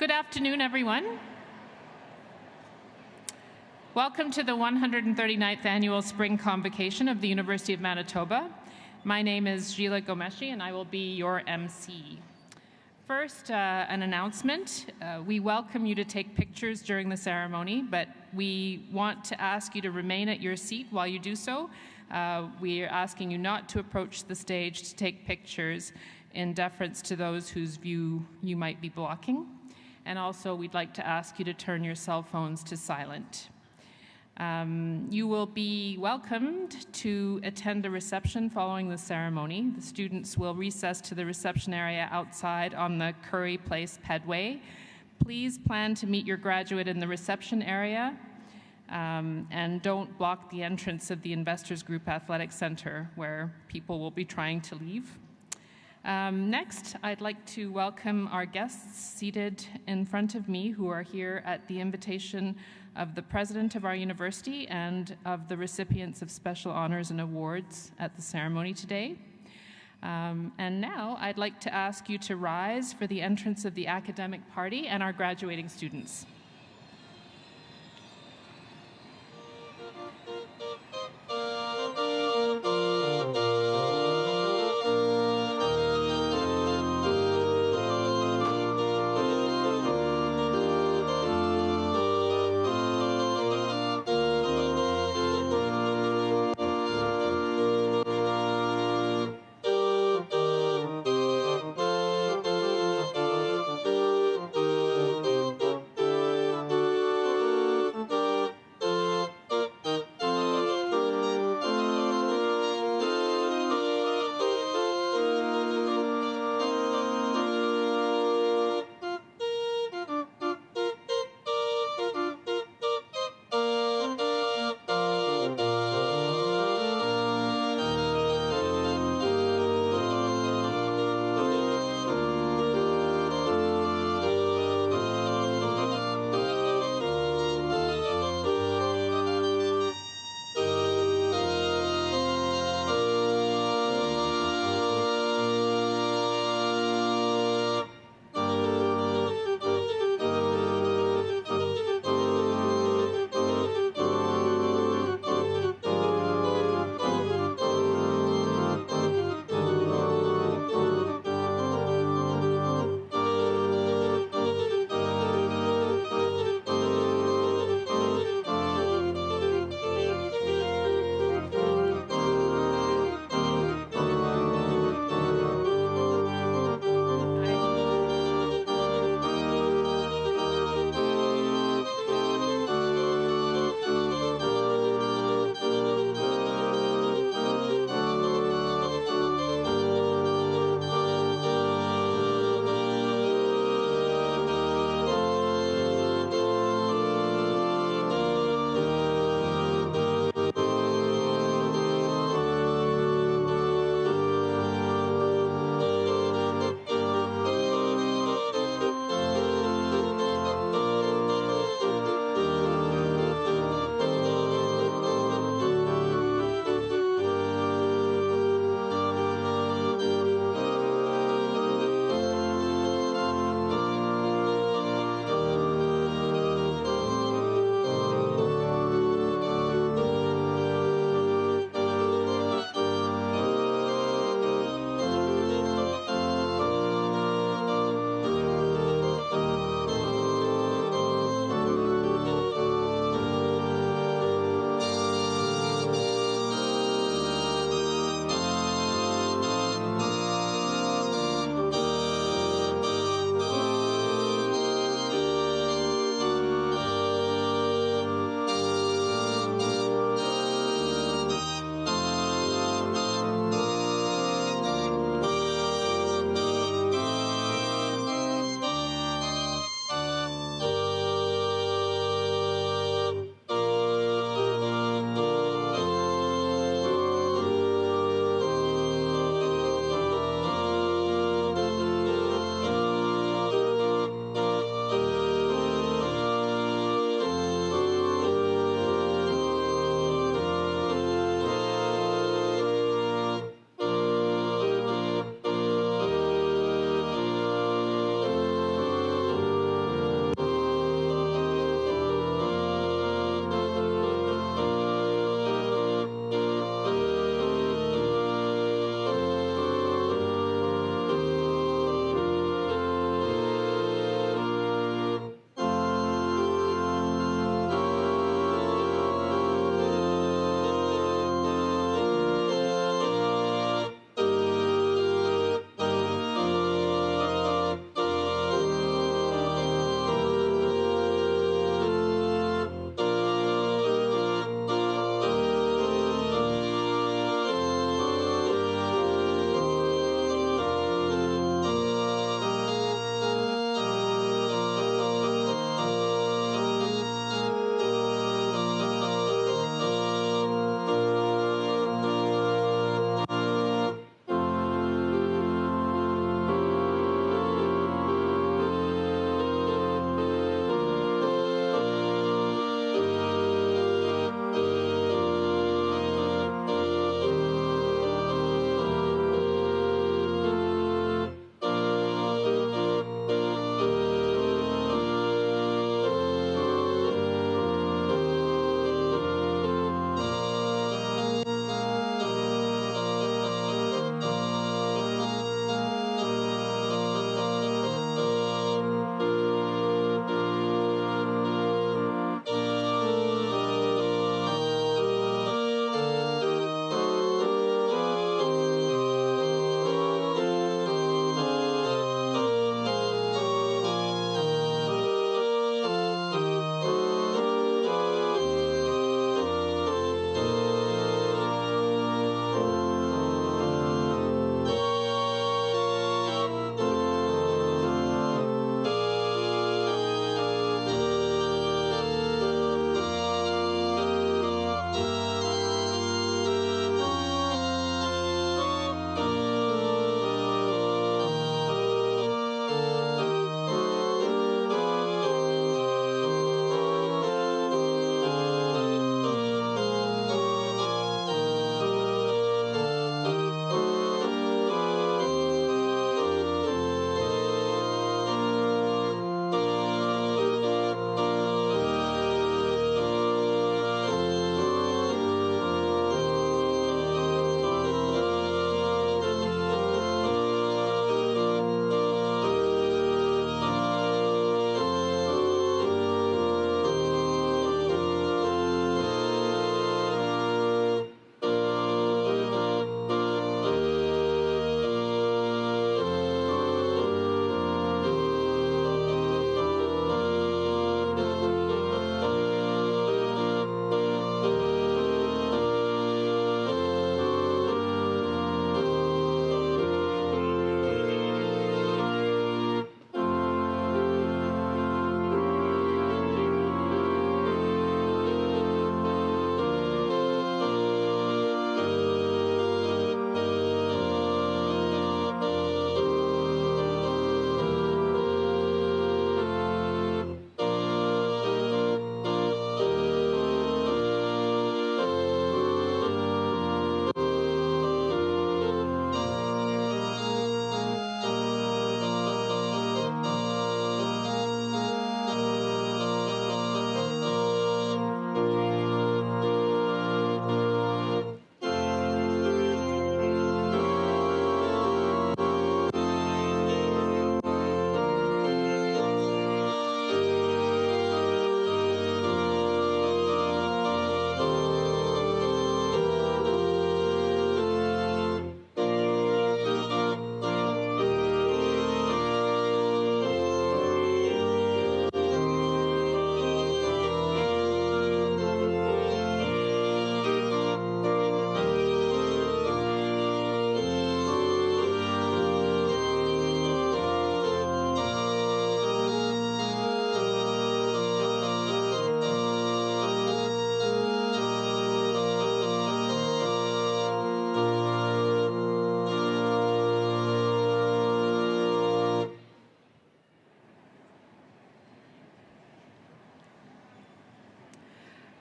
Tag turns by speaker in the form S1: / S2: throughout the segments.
S1: Good afternoon, everyone. Welcome to the 139th Annual Spring Convocation of the University of Manitoba. My name is Gila Gomeshi, and I will be your MC. First, an announcement. We welcome you to take pictures during the ceremony, but we want to ask you to remain at your seat while you do so. We are asking you not to approach the stage to take pictures in deference to those whose view you might be blocking. And also, we'd like to ask you to turn your cell phones to silent. You will be welcomed to attend a reception following the ceremony. The students will recess to the reception area outside on the Curry Place pedway. Please plan to meet your graduate in the reception area and don't block the entrance of the Investors Group Athletic Center where people will be trying to leave. Next, I'd like to welcome our guests seated in front of me who are here at the invitation of the president of our university and of the recipients of special honors and awards at the ceremony today. And now I'd like to ask you to rise for the entrance of the academic party and our graduating students.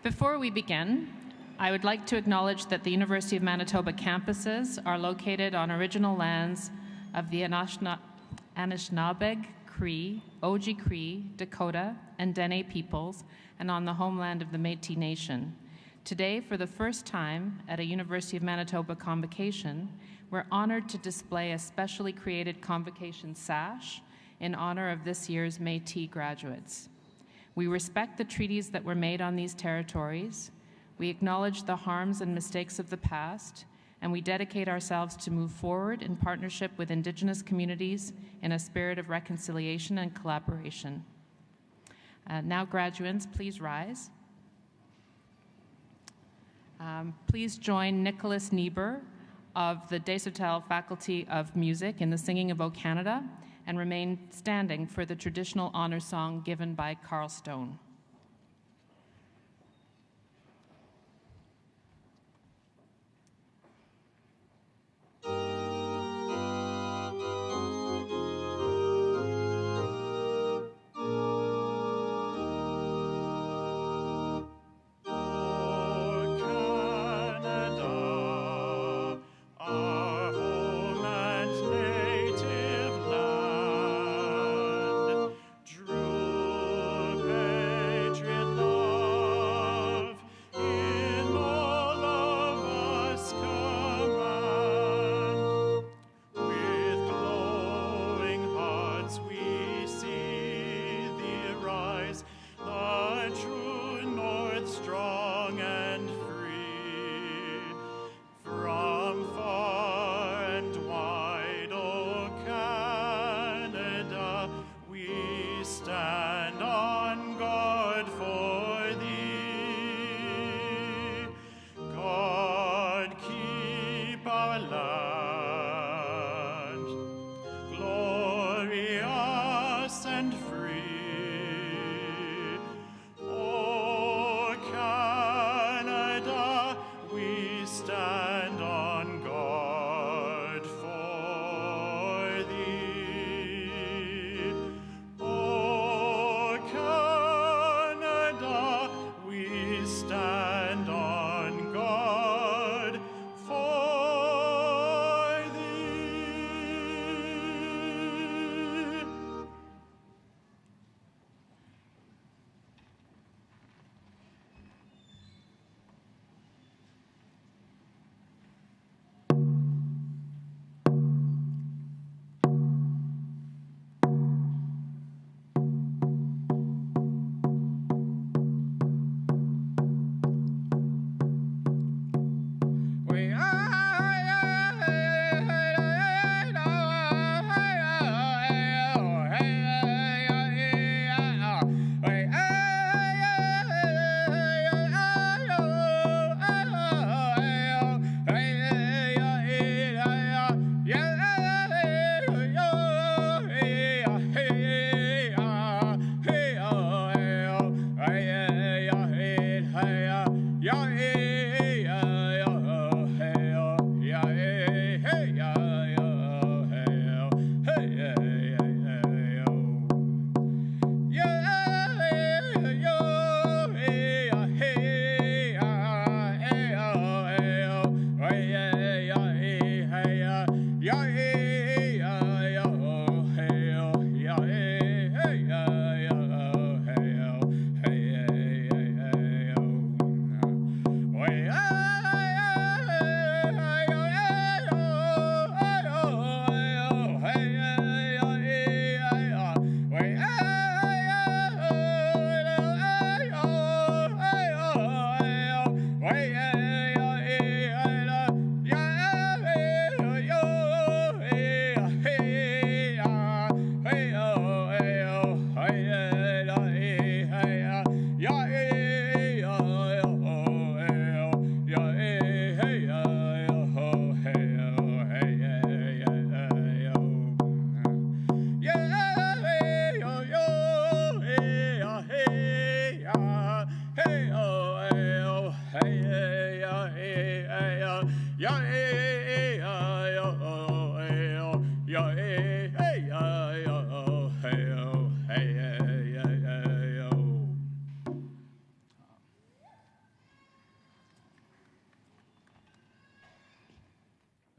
S1: Before we begin, I would like to acknowledge that the University of Manitoba campuses are located on original lands of the Anishinaabeg, Cree, Oji-Cree, Dakota, and Dene peoples, and on the homeland of the Métis Nation. Today, for the first time at a University of Manitoba convocation, we're honored to display a specially created convocation sash in honor of this year's Métis graduates. We respect the treaties that were made on these territories, we acknowledge the harms and mistakes of the past, and we dedicate ourselves to move forward in partnership with Indigenous communities in a spirit of reconciliation and collaboration. Now, graduands, please rise. Please join Nicholas Niebuhr of the Desautels Faculty of Music in the singing of O Canada, and remain standing for the traditional honor song given by Carl Stone.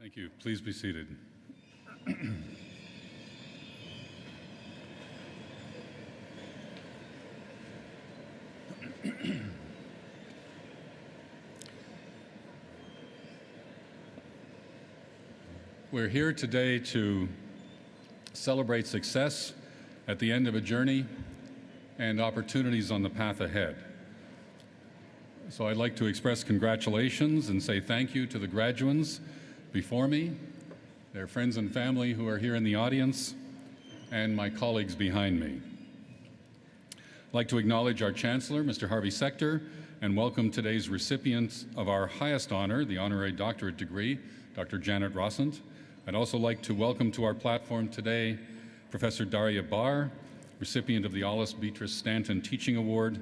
S2: Thank you. Please be seated. We're here today to celebrate success at the end of a journey and opportunities on the path ahead. So I'd like to express congratulations and say thank you to the graduands before me, their friends and family who are here in the audience, and my colleagues behind me. I'd like to acknowledge our Chancellor, Mr. Harvey Sector, and welcome today's recipient of our highest honor, the Honorary Doctorate degree, Dr. Janet Rossant. I'd also like to welcome to our platform today Professor Daria Barr, recipient of the Alice Beatrice Stanton Teaching Award,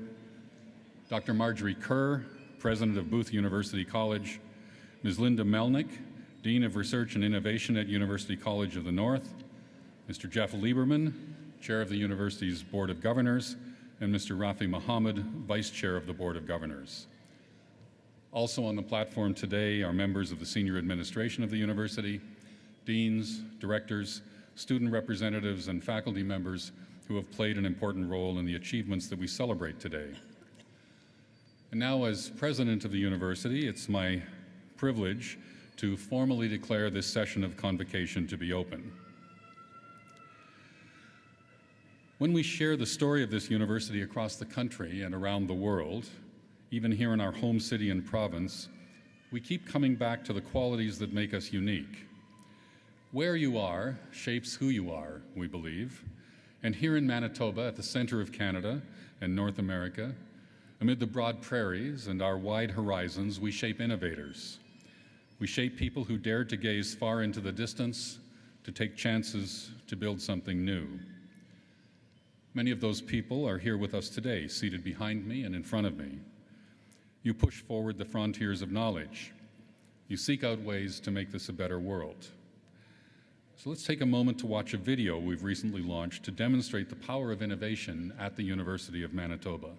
S2: Dr. Marjorie Kerr, President of Booth University College, Ms. Linda Melnick, Dean of Research and Innovation at University College of the North, Mr. Jeff Lieberman, Chair of the University's Board of Governors, and Mr. Rafi Mohammed, Vice Chair of the Board of Governors. Also on the platform today are members of the senior administration of the university, deans, directors, student representatives, and faculty members who have played an important role in the achievements that we celebrate today. And now, as president of the university, it's my privilege to formally declare this session of convocation to be open. When we share the story of this university across the country and around the world, even here in our home city and province, we keep coming back to the qualities that make us unique. Where you are shapes who you are, we believe. And here in Manitoba, at the center of Canada and North America, amid the broad prairies and our wide horizons, we shape innovators. We shape people who dare to gaze far into the distance, to take chances, to build something new. Many of those people are here with us today, seated behind me and in front of me. You push forward the frontiers of knowledge. You seek out ways to make this a better world. So let's take a moment to watch a video we've recently launched to demonstrate the power of innovation at the University of Manitoba.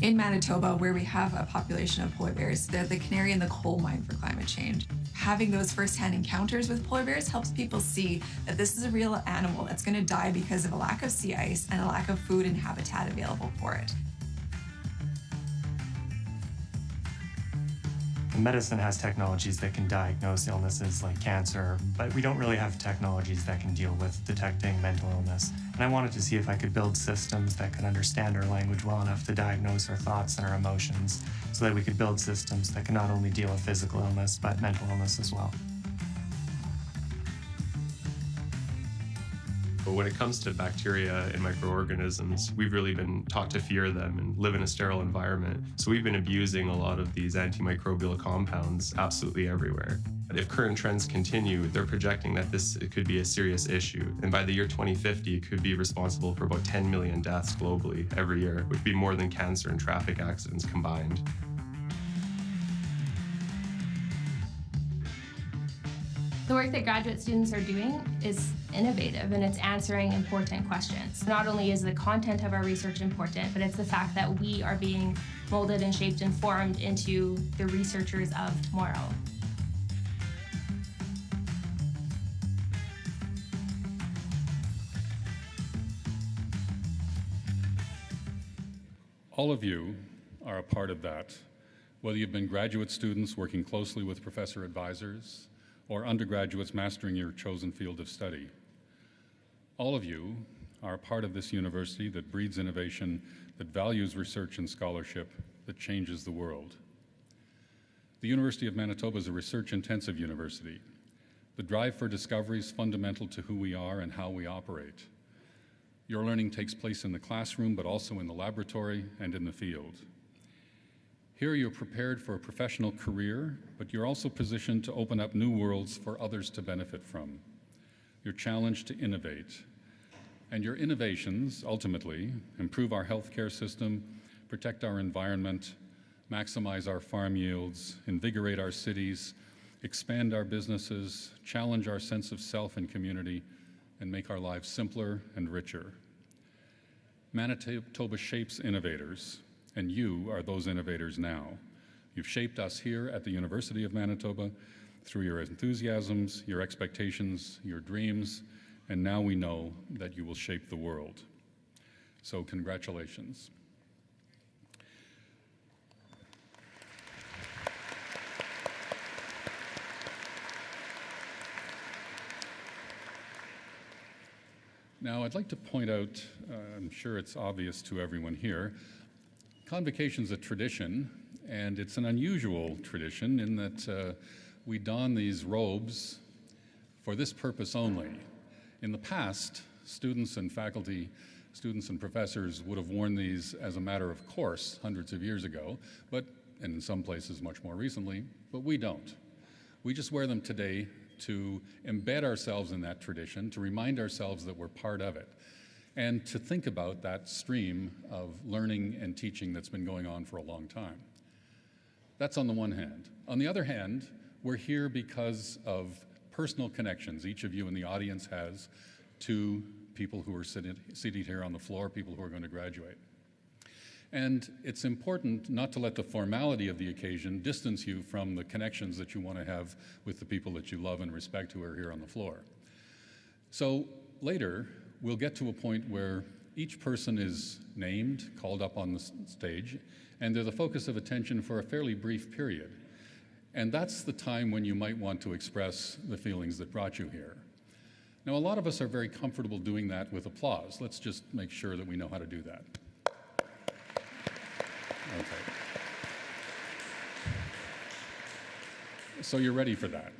S3: In Manitoba, where we have a population of polar bears, they're the canary in the coal mine for climate change. Having those firsthand encounters with polar bears helps people see that this is a real animal that's going to die because of a lack of sea ice and a lack of food and habitat available for it.
S4: Medicine has technologies that can diagnose illnesses like cancer, but we don't really have technologies that can deal with detecting mental illness. And I wanted to see if I could build systems that could understand our language well enough to diagnose our thoughts and our emotions, so that we could build systems that can not only deal with physical illness, but mental illness as well.
S5: But when it comes to bacteria and microorganisms, we've really been taught to fear them and live in a sterile environment. So we've been abusing a lot of these antimicrobial compounds absolutely everywhere. If current trends continue, they're projecting that it could be a serious issue. And by the year 2050, it could be responsible for about 10 million deaths globally every year, which would be more than cancer and traffic accidents combined.
S6: The work that graduate students are doing is innovative, and it's answering important questions. Not only is the content of our research important, but it's the fact that we are being molded and shaped and formed into the researchers of tomorrow.
S2: All of you are a part of that, whether you've been graduate students working closely with professor advisors, or undergraduates mastering your chosen field of study. All of you are a part of this university that breeds innovation, that values research and scholarship, that changes the world. The University of Manitoba is a research-intensive university. The drive for discovery is fundamental to who we are and how we operate. Your learning takes place in the classroom, but also in the laboratory and in the field. Here you're prepared for a professional career, but you're also positioned to open up new worlds for others to benefit from. You're challenged to innovate. And your innovations, ultimately, improve our healthcare system, protect our environment, maximize our farm yields, invigorate our cities, expand our businesses, challenge our sense of self and community, and make our lives simpler and richer. Manitoba shapes innovators, and you are those innovators now. You've shaped us here at the University of Manitoba through your enthusiasms, your expectations, your dreams, and now we know that you will shape the world. So congratulations. Now, I'd like to point out, I'm sure it's obvious to everyone here, Convocation's a tradition, and it's an unusual tradition in that we don these robes for this purpose only. In the past, students and faculty, students and professors would have worn these as a matter of course hundreds of years ago, and in some places much more recently, but we don't. We just wear them today to embed ourselves in that tradition, to remind ourselves that we're part of it, and to think about that stream of learning and teaching that's been going on for a long time. That's on the one hand. On the other hand, we're here because of personal connections each of you in the audience has to people who are seated here on the floor, people who are going to graduate. And it's important not to let the formality of the occasion distance you from the connections that you want to have with the people that you love and respect who are here on the floor. So later, we'll get to a point where each person is named, called up on the stage, and they're the focus of attention for a fairly brief period. And that's the time when you might want to express the feelings that brought you here. Now, a lot of us are very comfortable doing that with applause. Let's just make sure that we know how to do that. Okay. So you're ready for that.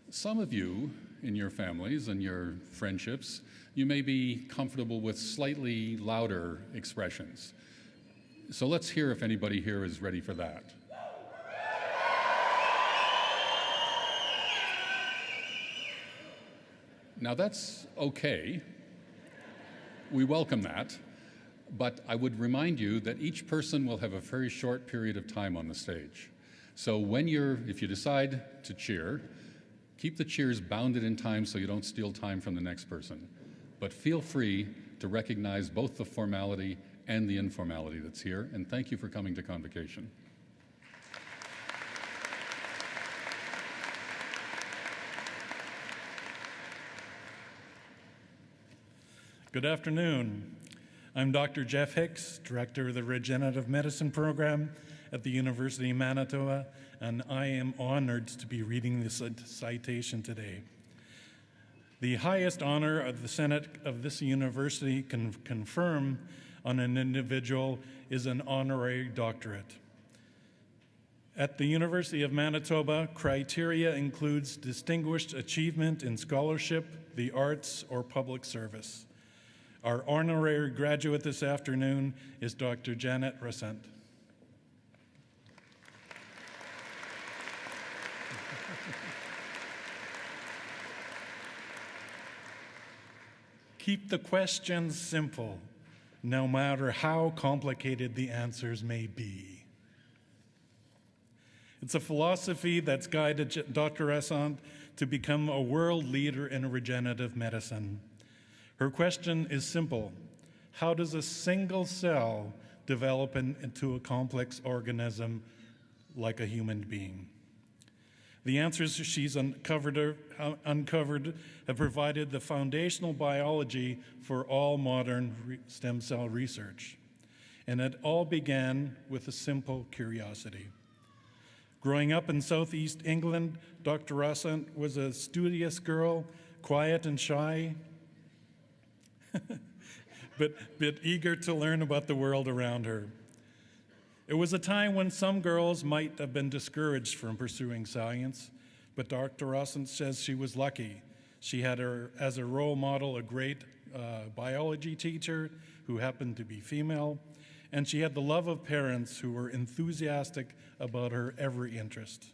S2: Some of you in your families and your friendships, you may be comfortable with slightly louder expressions. So let's hear if anybody here is ready for that. Now that's okay. We welcome that. But I would remind you that each person will have a very short period of time on the stage. So if you decide to cheer, keep the cheers bounded in time so you don't steal time from the next person. But feel free to recognize both the formality and the informality that's here, and thank you for coming to Convocation.
S7: Good afternoon. I'm Dr. Jeff Hicks, Director of the Regenerative Medicine Program at the University of Manitoba, and I am honored to be reading this citation today. The highest honor of the Senate of this university can confirm on an individual is an honorary doctorate. At the University of Manitoba, criteria includes distinguished achievement in scholarship, the arts, or public service. Our honorary graduate this afternoon is Dr. Janet Rossant. Keep the questions simple, no matter how complicated the answers may be. It's a philosophy that's guided Dr. Rossant to become a world leader in regenerative medicine. Her question is simple. How does a single cell develop into a complex organism like a human being? The answers she's uncovered have provided the foundational biology for all modern stem cell research. And it all began with a simple curiosity. Growing up in Southeast England, Dr. Rossant was a studious girl, quiet and shy, but eager to learn about the world around her. It was a time when some girls might have been discouraged from pursuing science, but Dr. Rossant says she was lucky. She had as a role model a great biology teacher who happened to be female, and she had the love of parents who were enthusiastic about her every interest.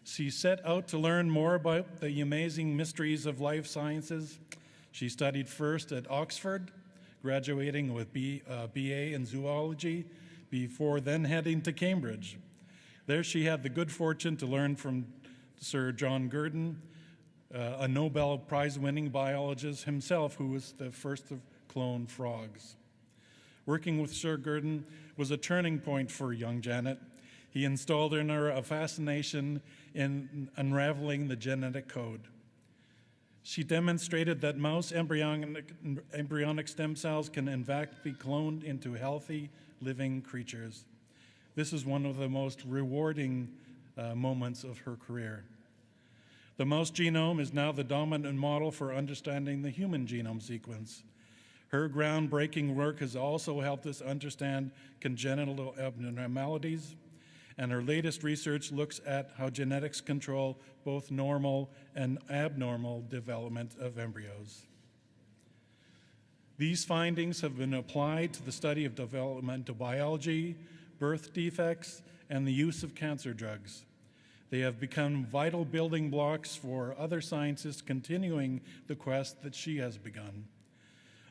S7: She set out to learn more about the amazing mysteries of life sciences. She studied first at Oxford, graduating with BA in zoology, before then heading to Cambridge. There she had the good fortune to learn from Sir John Gurdon, a Nobel Prize-winning biologist himself who was the first to clone frogs. Working with Sir Gurdon was a turning point for young Janet. He installed in her a fascination in unraveling the genetic code. She demonstrated that mouse embryonic stem cells can in fact be cloned into healthy, living creatures. This is one of the most rewarding moments of her career. The mouse genome is now the dominant model for understanding the human genome sequence. Her groundbreaking work has also helped us understand congenital abnormalities, and her latest research looks at how genetics control both normal and abnormal development of embryos. These findings have been applied to the study of developmental biology, birth defects, and the use of cancer drugs. They have become vital building blocks for other scientists continuing the quest that she has begun.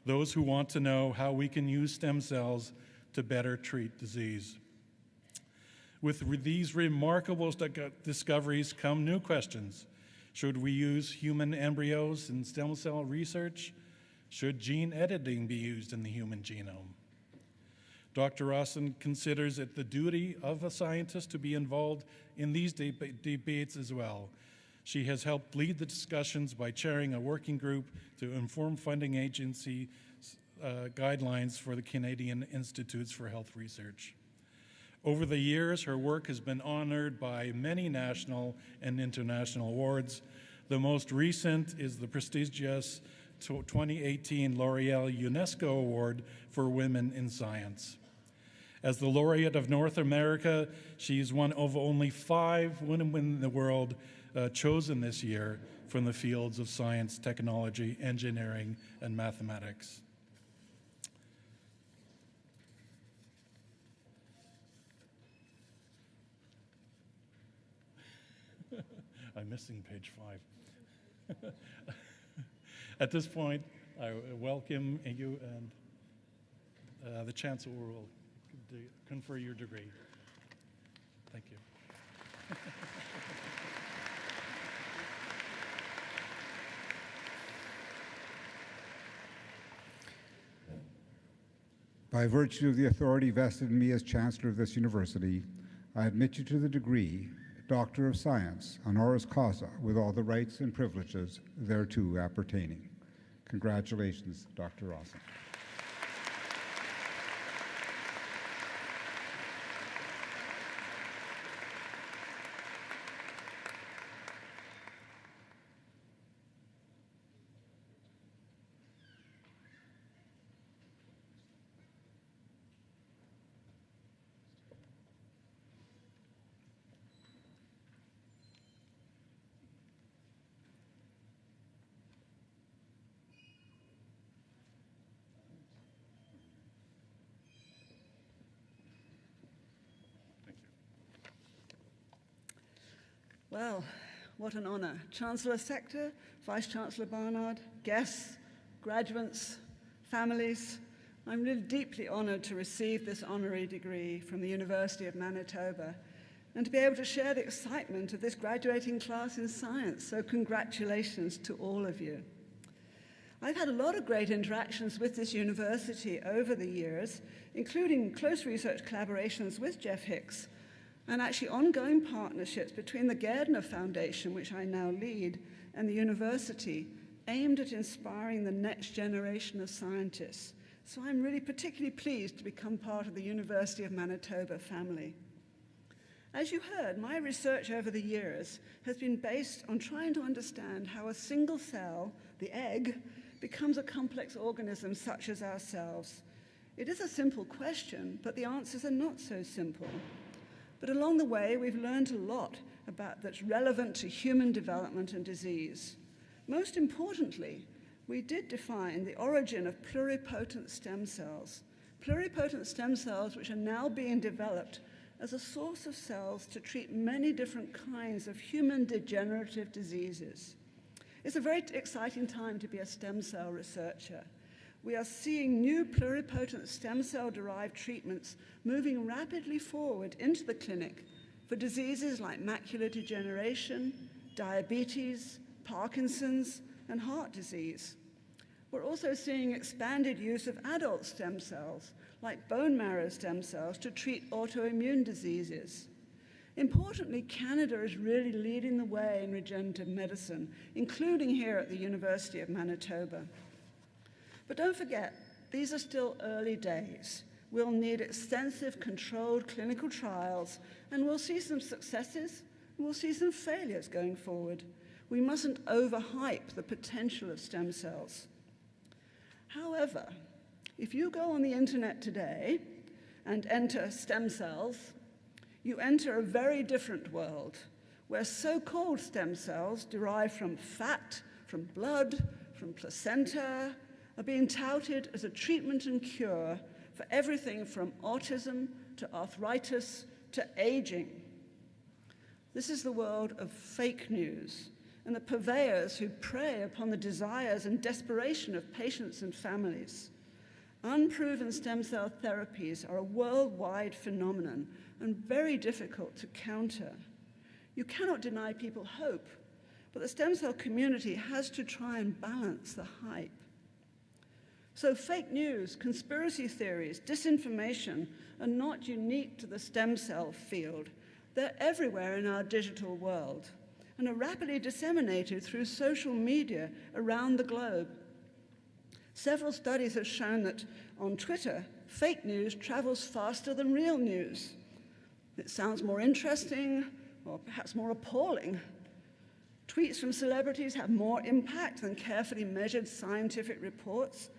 S7: Those who want to know how we can use stem cells to better treat disease. With these remarkable discoveries come new questions. Should we use human embryos in stem cell research? Should gene editing be used in the human genome? Dr. Rossant considers it the duty of a scientist to be involved in these debates as well. She has helped lead the discussions by chairing a working group to inform funding agency guidelines for the Canadian Institutes for Health Research. Over the years, her work has been honored by many national and international awards. The most recent is the prestigious 2018 L'Oreal UNESCO Award for Women in Science. As the laureate of North America, she is one of only 5 women in the world chosen this year from the fields of science, technology, engineering, and mathematics. I'm missing page 5. At this point, I welcome you, and the Chancellor will confer your degree. Thank you.
S8: By virtue of the authority vested in me as Chancellor of this university, I admit you to the degree Doctor of Science, honoris causa, with all the rights and privileges thereto appertaining. Congratulations, Dr. Rossant.
S9: Well, what an honor. Chancellor Sector, Vice-Chancellor Barnard, guests, graduates, families, I'm really deeply honored to receive this honorary degree from the University of Manitoba and to be able to share the excitement of this graduating class in science. So congratulations to all of you. I've had a lot of great interactions with this university over the years, including close research collaborations with Jeff Hicks, and actually ongoing partnerships between the Gairdner Foundation, which I now lead, and the university, aimed at inspiring the next generation of scientists. So I'm really particularly pleased to become part of the University of Manitoba family. As you heard, my research over the years has been based on trying to understand how a single cell, the egg, becomes a complex organism such as ourselves. It is a simple question, but the answers are not so simple. But along the way, we've learned a lot about that's relevant to human development and disease. Most importantly, we did define the origin of pluripotent stem cells. Pluripotent stem cells which are now being developed as a source of cells to treat many different kinds of human degenerative diseases. It's a very exciting time to be a stem cell researcher. We are seeing new pluripotent stem cell-derived treatments moving rapidly forward into the clinic for diseases like macular degeneration, diabetes, Parkinson's, and heart disease. We're also seeing expanded use of adult stem cells, like bone marrow stem cells, to treat autoimmune diseases. Importantly, Canada is really leading the way in regenerative medicine, including here at the University of Manitoba. But don't forget, these are still early days. We'll need extensive controlled clinical trials, and we'll see some successes, and we'll see some failures going forward. We mustn't overhype the potential of stem cells. However, if you go on the internet today and enter stem cells, you enter a very different world where so-called stem cells derived from fat, from blood, from placenta, are being touted as a treatment and cure for everything from autism to arthritis to aging. This is the world of fake news and the purveyors who prey upon the desires and desperation of patients and families. Unproven stem cell therapies are a worldwide phenomenon and very difficult to counter. You cannot deny people hope, but the stem cell community has to try and balance the hype. So fake news, conspiracy theories, disinformation are not unique to the stem cell field. They're everywhere in our digital world and are rapidly disseminated through social media around the globe. Several studies have shown that on Twitter, fake news travels faster than real news. It sounds more interesting or perhaps more appalling. Tweets from celebrities have more impact than carefully measured scientific reports,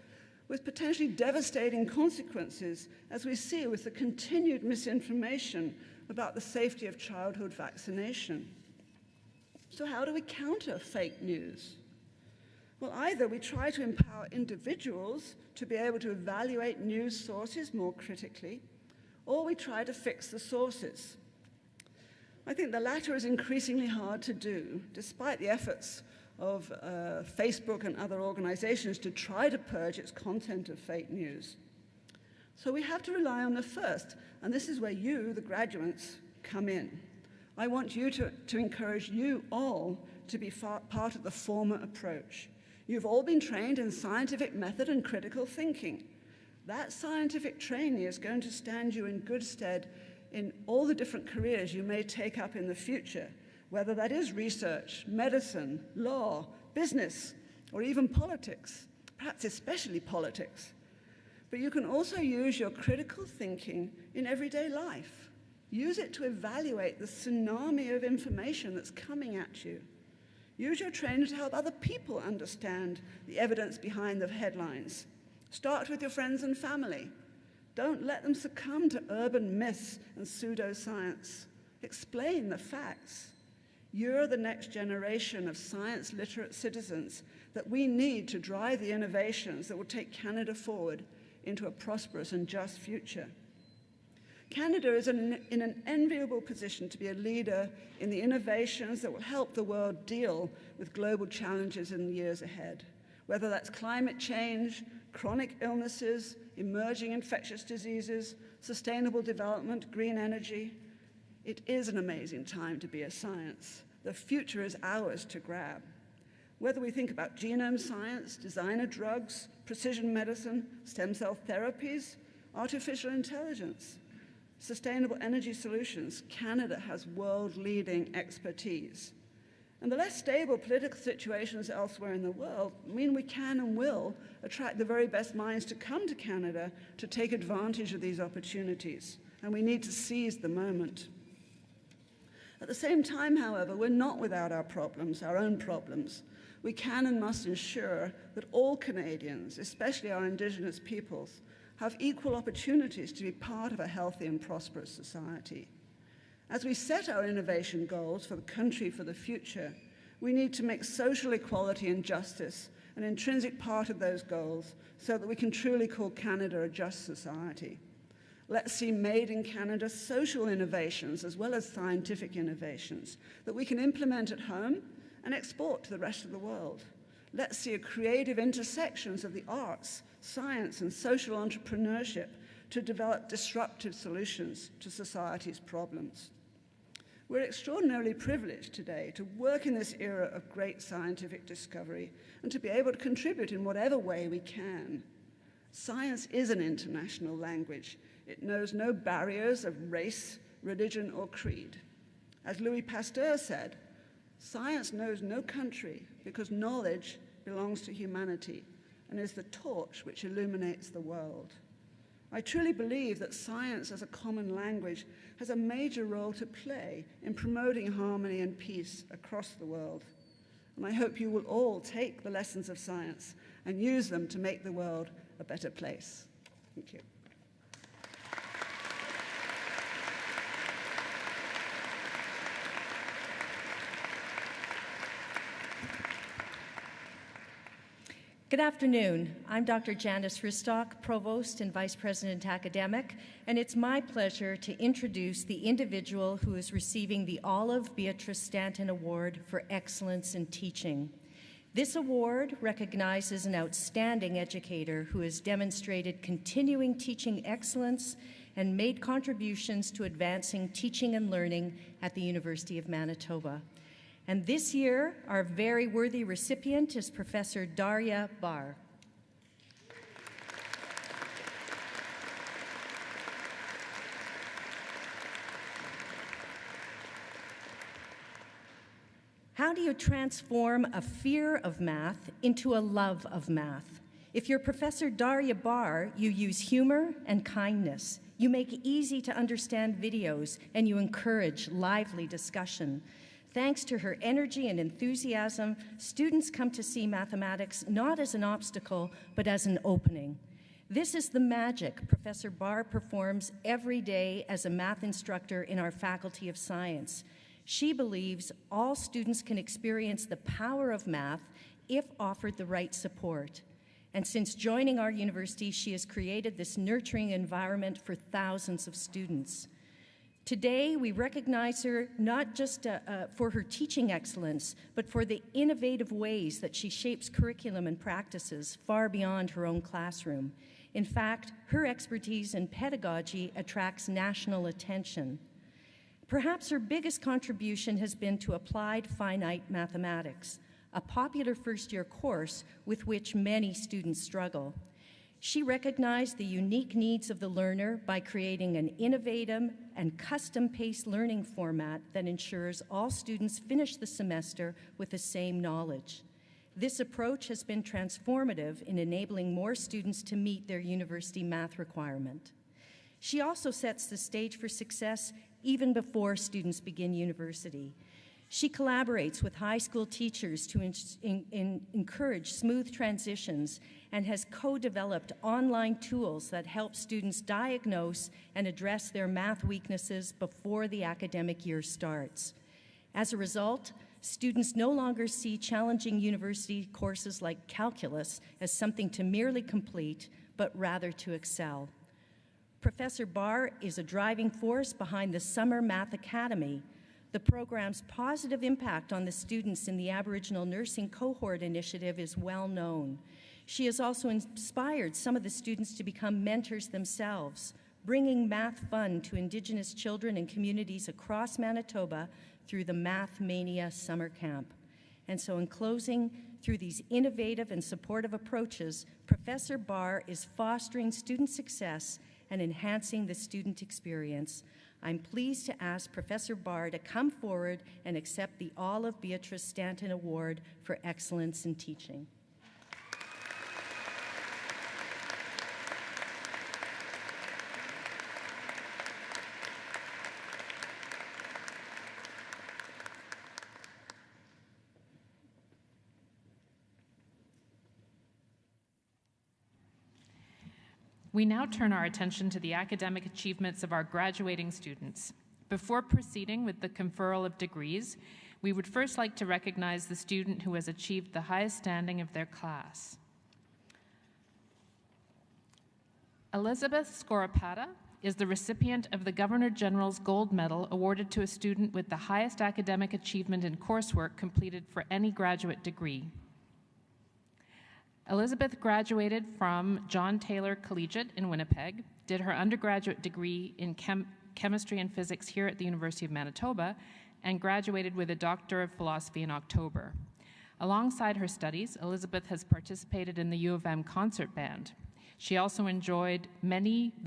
S9: with potentially devastating consequences, as we see with the continued misinformation about the safety of childhood vaccination. So how do we counter fake news? Well, either we try to empower individuals to be able to evaluate news sources more critically, or we try to fix the sources. I think the latter is increasingly hard to do, despite the efforts of Facebook and other organizations to try to purge its content of fake news. So we have to rely on the first, and this is where you, the graduates, come in. I want you to encourage you all to be part of the former approach. You've all been trained in scientific method and critical thinking. That scientific training is going to stand you in good stead in all the different careers you may take up in the future, whether that is research, medicine, law, business, or even politics, perhaps especially politics. But you can also use your critical thinking in everyday life. Use it to evaluate the tsunami of information that's coming at you. Use your training to help other people understand the evidence behind the headlines. Start with your friends and family. Don't let them succumb to urban myths and pseudoscience. Explain the facts. You're the next generation of science-literate citizens that we need to drive the innovations that will take Canada forward into a prosperous and just future. Canada is in an enviable position to be a leader in the innovations that will help the world deal with global challenges in the years ahead, whether that's climate change, chronic illnesses, emerging infectious diseases, sustainable development, green energy. It is an amazing time to be a science. The future is ours to grab. Whether we think about genome science, designer drugs, precision medicine, stem cell therapies, artificial intelligence, sustainable energy solutions, Canada has world-leading expertise. And the less stable political situations elsewhere in the world mean we can and will attract the very best minds to come to Canada to take advantage of these opportunities, and we need to seize the moment. At the same time, however, we're not without our problems, our own problems. We can and must ensure that all Canadians, especially our Indigenous peoples, have equal opportunities to be part of a healthy and prosperous society. As we set our innovation goals for the country for the future, we need to make social equality and justice an intrinsic part of those goals so that we can truly call Canada a just society. Let's see made in Canada social innovations as well as scientific innovations that we can implement at home and export to the rest of the world. Let's see creative intersections of the arts, science, and social entrepreneurship to develop disruptive solutions to society's problems. We're extraordinarily privileged today to work in this era of great scientific discovery and to be able to contribute in whatever way we can. Science is an international language. It knows no barriers of race, religion, or creed. As Louis Pasteur said, science knows no country because knowledge belongs to humanity and is the torch which illuminates the world. I truly believe that science as a common language has a major role to play in promoting harmony and peace across the world. And I hope you will all take the lessons of science and use them to make the world a better place. Thank you.
S10: Good afternoon. I'm Dr. Janice Ristock, Provost and Vice President Academic, and it's my pleasure to introduce the individual who is receiving the Olive Beatrice Stanton Award for Excellence in Teaching. This award recognizes an outstanding educator who has demonstrated continuing teaching excellence and made contributions to advancing teaching and learning at the University of Manitoba. And this year, our very worthy recipient is Professor Darya Bar. How do you transform a fear of math into a love of math? If you're Professor Darya Bar, you use humor and kindness. You make easy to understand videos, and you encourage lively discussion. Thanks to her energy and enthusiasm, students come to see mathematics not as an obstacle, but as an opening. This is the magic Professor Bar performs every day as a math instructor in our Faculty of Science. She believes all students can experience the power of math if offered the right support. And since joining our university, she has created this nurturing environment for thousands of students. Today, we recognize her not just for her teaching excellence, but for the innovative ways that she shapes curriculum and practices far beyond her own classroom. In fact, her expertise in pedagogy attracts national attention. Perhaps her biggest contribution has been to applied finite mathematics, a popular first-year course with which many students struggle. She recognized the unique needs of the learner by creating an innovative and custom-paced learning format that ensures all students finish the semester with the same knowledge. This approach has been transformative in enabling more students to meet their university math requirement. She also sets the stage for success even before students begin university. She collaborates with high school teachers to encourage smooth transitions and has co-developed online tools that help students diagnose and address their math weaknesses before the academic year starts. As a result, students no longer see challenging university courses like calculus as something to merely complete, but rather to excel. Professor Bar is a driving force behind the Summer Math Academy. The program's positive impact on the students in the Aboriginal Nursing Cohort Initiative is well known. She has also inspired some of the students to become mentors themselves, bringing math fun to Indigenous children and communities across Manitoba through the Math Mania Summer Camp. And so in closing, through these innovative and supportive approaches, Professor Bar is fostering student success and enhancing the student experience. I'm pleased to ask Professor Bar to come forward and accept the Olive Beatrice Stanton Award for Excellence in Teaching.
S1: We now turn our attention to the academic achievements of our graduating students. Before proceeding with the conferral of degrees, we would first like to recognize the student who has achieved the highest standing of their class. Elizabeth Scorapata is the recipient of the Governor General's Gold Medal awarded to a student with the highest academic achievement in coursework completed for any graduate degree. Elizabeth graduated from John Taylor Collegiate in Winnipeg, did her undergraduate degree in chemistry and physics here at the University of Manitoba and graduated with a Doctor of Philosophy in October. Alongside her studies, Elizabeth has participated in the U of M concert band. She also enjoyed the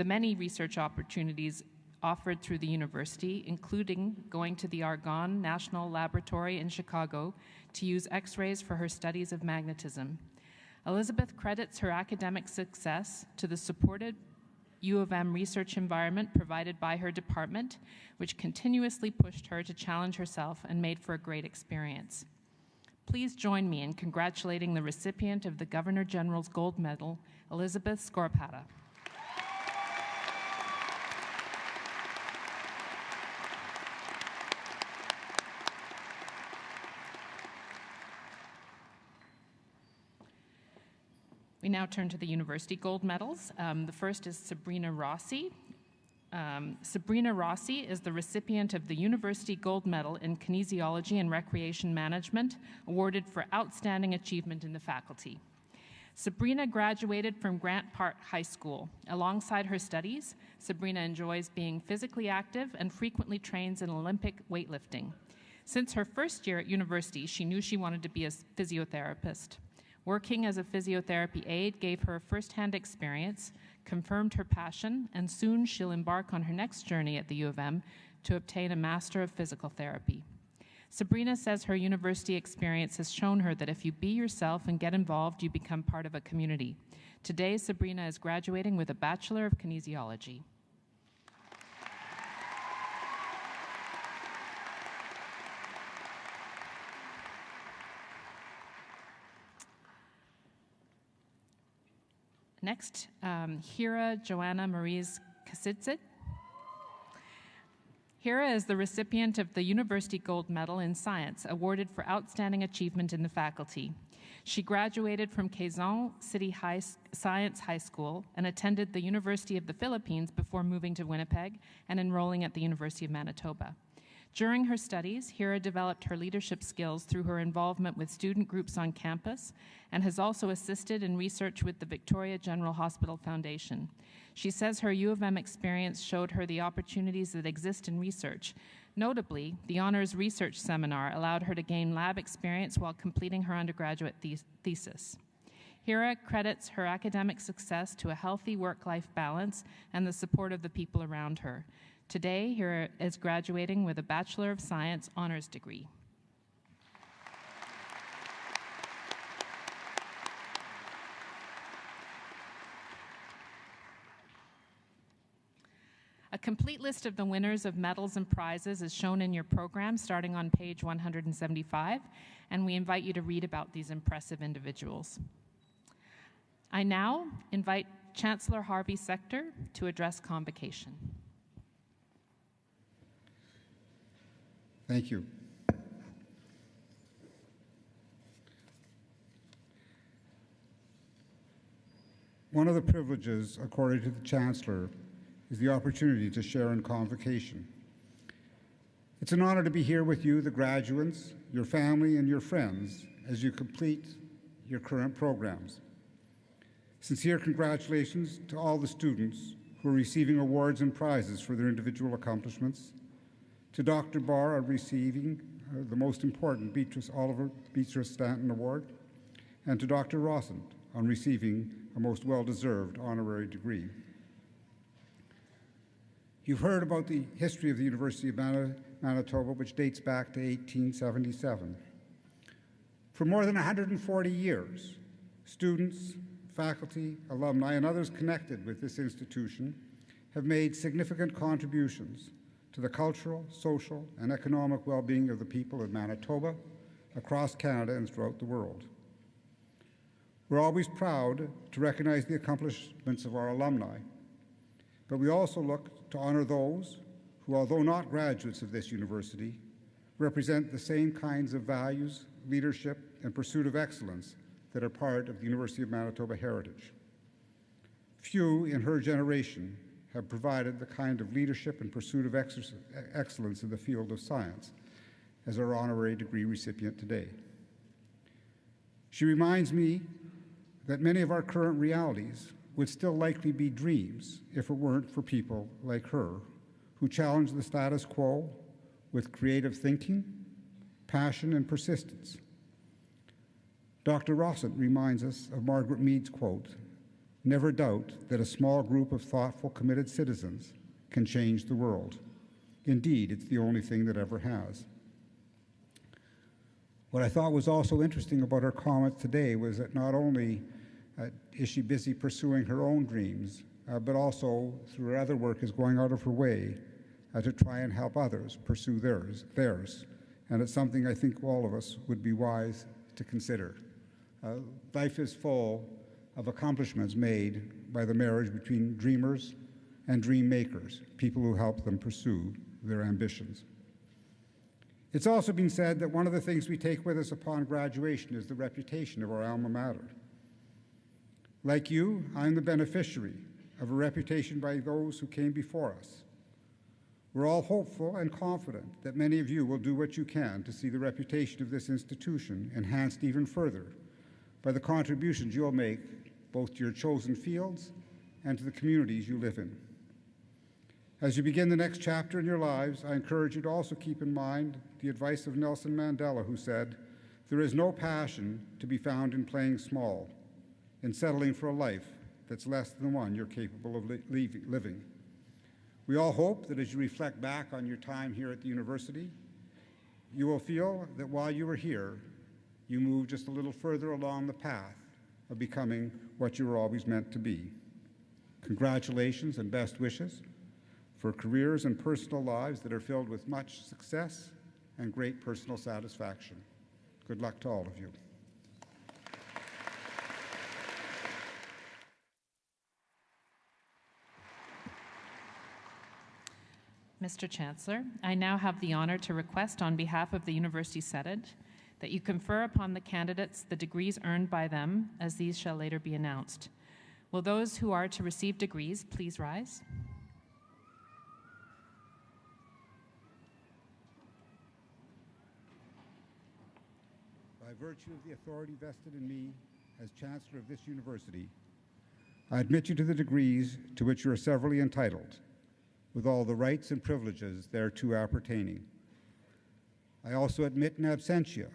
S1: many research opportunities offered through the university, including going to the Argonne National Laboratory in Chicago to use X-rays for her studies of magnetism. Elizabeth credits her academic success to the supported U of M research environment provided by her department, which continuously pushed her to challenge herself and made for a great experience. Please join me in congratulating the recipient of the Governor General's Gold Medal, Elizabeth Scorpata. We now turn to the university gold medals. The first is Sabrina Rossi. Sabrina Rossi is the recipient of the University Gold Medal in Kinesiology and Recreation Management, awarded for outstanding achievement in the faculty. Sabrina graduated from Grant Park High School. Alongside her studies, Sabrina enjoys being physically active and frequently trains in Olympic weightlifting. Since her first year at university, she knew she wanted to be a physiotherapist. Working as a physiotherapy aide gave her first-hand experience, confirmed her passion, and soon she'll embark on her next journey at the U of M to obtain a Master of Physical Therapy. Sabrina says her university experience has shown her that if you be yourself and get involved, you become part of a community. Today, Sabrina is graduating with a Bachelor of Kinesiology. Next, Hira Joanna Maries Kasidzit. Hira is the recipient of the University Gold Medal in Science, awarded for outstanding achievement in the faculty. She graduated from Quezon City Science High School and attended the University of the Philippines before moving to Winnipeg and enrolling at the University of Manitoba. During her studies, Hira developed her leadership skills through her involvement with student groups on campus and has also assisted in research with the Victoria General Hospital Foundation. She says her U of M experience showed her the opportunities that exist in research. Notably, the Honors Research Seminar allowed her to gain lab experience while completing her undergraduate thesis. Hira credits her academic success to a healthy work-life balance and the support of the people around her. Today, Hira is graduating with a Bachelor of Science honors degree. A complete list of the winners of medals and prizes is shown in your program starting on page 175, and we invite you to read about these impressive individuals. I now invite Chancellor Harvey Sector to address convocation.
S8: Thank you. One of the privileges accorded to the Chancellor is the opportunity to share in convocation. It's an honor to be here with you, the graduates, your family, and your friends as you complete your current programs. Sincere congratulations to all the students who are receiving awards and prizes for their individual accomplishments, to Dr. Barr on receiving the most important Oliver Beatrice Stanton Award, and to Dr. Rossant on receiving a most well-deserved honorary degree. You've heard about the history of the University of Manitoba, which dates back to 1877. For more than 140 years, students, faculty, alumni, and others connected with this institution have made significant contributions to the cultural, social, and economic well-being of the people of Manitoba, across Canada, and throughout the world. We're always proud to recognize the accomplishments of our alumni, but we also look to honor those who, although not graduates of this university, represent the same kinds of values, leadership, and pursuit of excellence that are part of the University of Manitoba heritage. Few in her generation have provided the kind of leadership and pursuit of excellence in the field of science as our honorary degree recipient today. She reminds me that many of our current realities would still likely be dreams if it weren't for people like her who challenge the status quo with creative thinking, passion, and persistence. Dr. Rossant reminds us of Margaret Mead's quote, "Never doubt that a small group of thoughtful, committed citizens can change the world. Indeed, it's the only thing that ever has." What I thought was also interesting about her comments today was that not only is she busy pursuing her own dreams, but also through her other work is going out of her way to try and help others pursue theirs. And it's something I think all of us would be wise to consider. Life is full of accomplishments made by the marriage between dreamers and dream makers, people who help them pursue their ambitions. It's also been said that one of the things we take with us upon graduation is the reputation of our alma mater. Like you, I'm the beneficiary of a reputation by those who came before us. We're all hopeful and confident that many of you will do what you can to see the reputation of this institution enhanced even further by the contributions you'll make both to your chosen fields and to the communities you live in. As you begin the next chapter in your lives, I encourage you to also keep in mind the advice of Nelson Mandela, who said, "There is no passion to be found in playing small, in settling for a life that's less than the one you're capable of living." We all hope that as you reflect back on your time here at the university, you will feel that while you were here, you moved just a little further along the path of becoming what you were always meant to be. Congratulations and best wishes for careers and personal lives that are filled with much success and great personal satisfaction. Good luck to all of you.
S1: Mr. Chancellor, I now have the honor to request on behalf of the University Senate that you confer upon the candidates the degrees earned by them, as these shall later be announced. Will those who are to receive degrees please rise?
S8: By virtue of the authority vested in me as Chancellor of this university, I admit you to the degrees to which you are severally entitled, with all the rights and privileges thereto appertaining. I also admit in absentia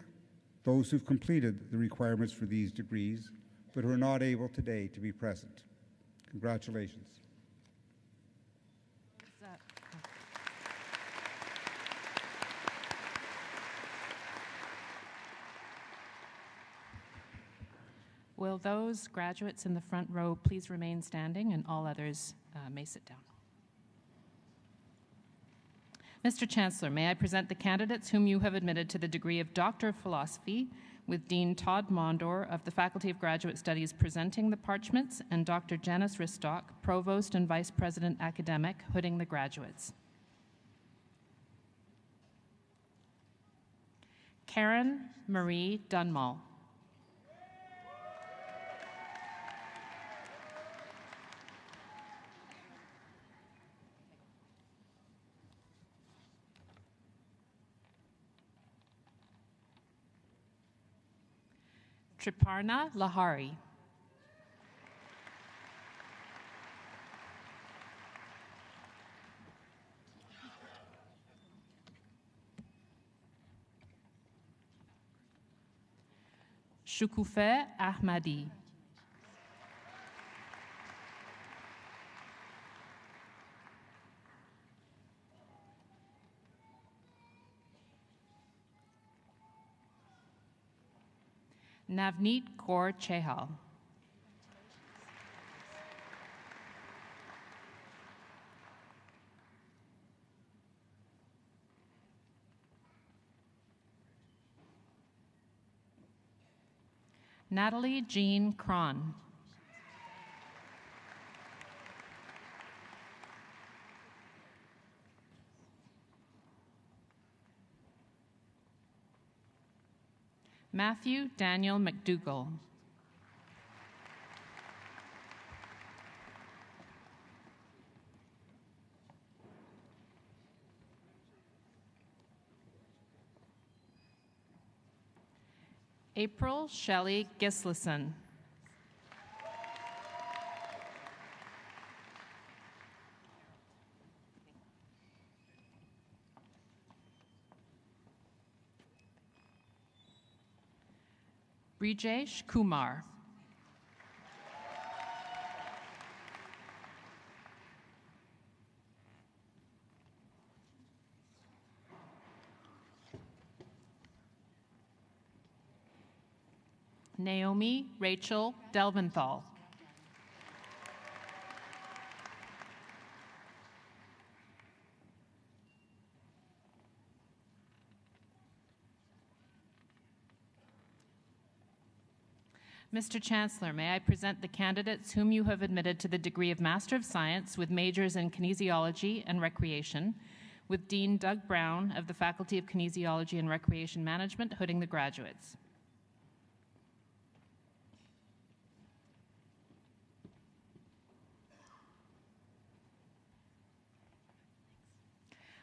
S8: those who've completed the requirements for these degrees, but who are not able today to be present. Congratulations.
S1: Will those graduates in the front row please remain standing, and all others may sit down. Mr. Chancellor, may I present the candidates whom you have admitted to the degree of Doctor of Philosophy, with Dean Todd Mondor of the Faculty of Graduate Studies presenting the parchments, and Dr. Janice Ristock, Provost and Vice President Academic, hooding the graduates. Karen Marie Dunmall. Triparna Lahari. Shukufe Ahmadi. Navneet Kaur Chehal. Natalie Jean Cron. Matthew Daniel McDougall. April Shelley Gislason. Brijesh Kumar. Naomi Rachel Delventhal. Mr. Chancellor, may I present the candidates whom you have admitted to the degree of Master of Science with majors in Kinesiology and Recreation, with Dean Doug Brown of the Faculty of Kinesiology and Recreation Management hooding the graduates.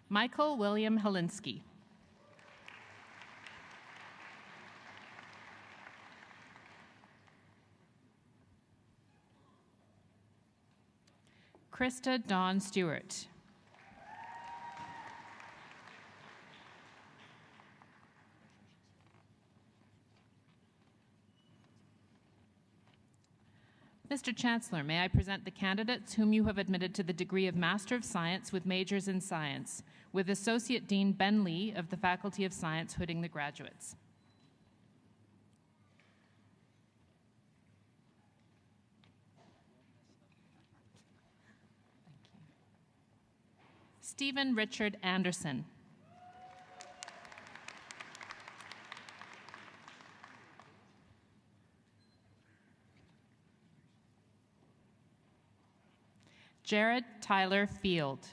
S1: Michael William Helinsky. Krista Dawn Stewart. Mr. Chancellor, may I present the candidates whom you have admitted to the degree of Master of Science with majors in Science, with Associate Dean Ben Lee of the Faculty of Science hooding the graduates. Stephen Richard Anderson. Jared Tyler Field.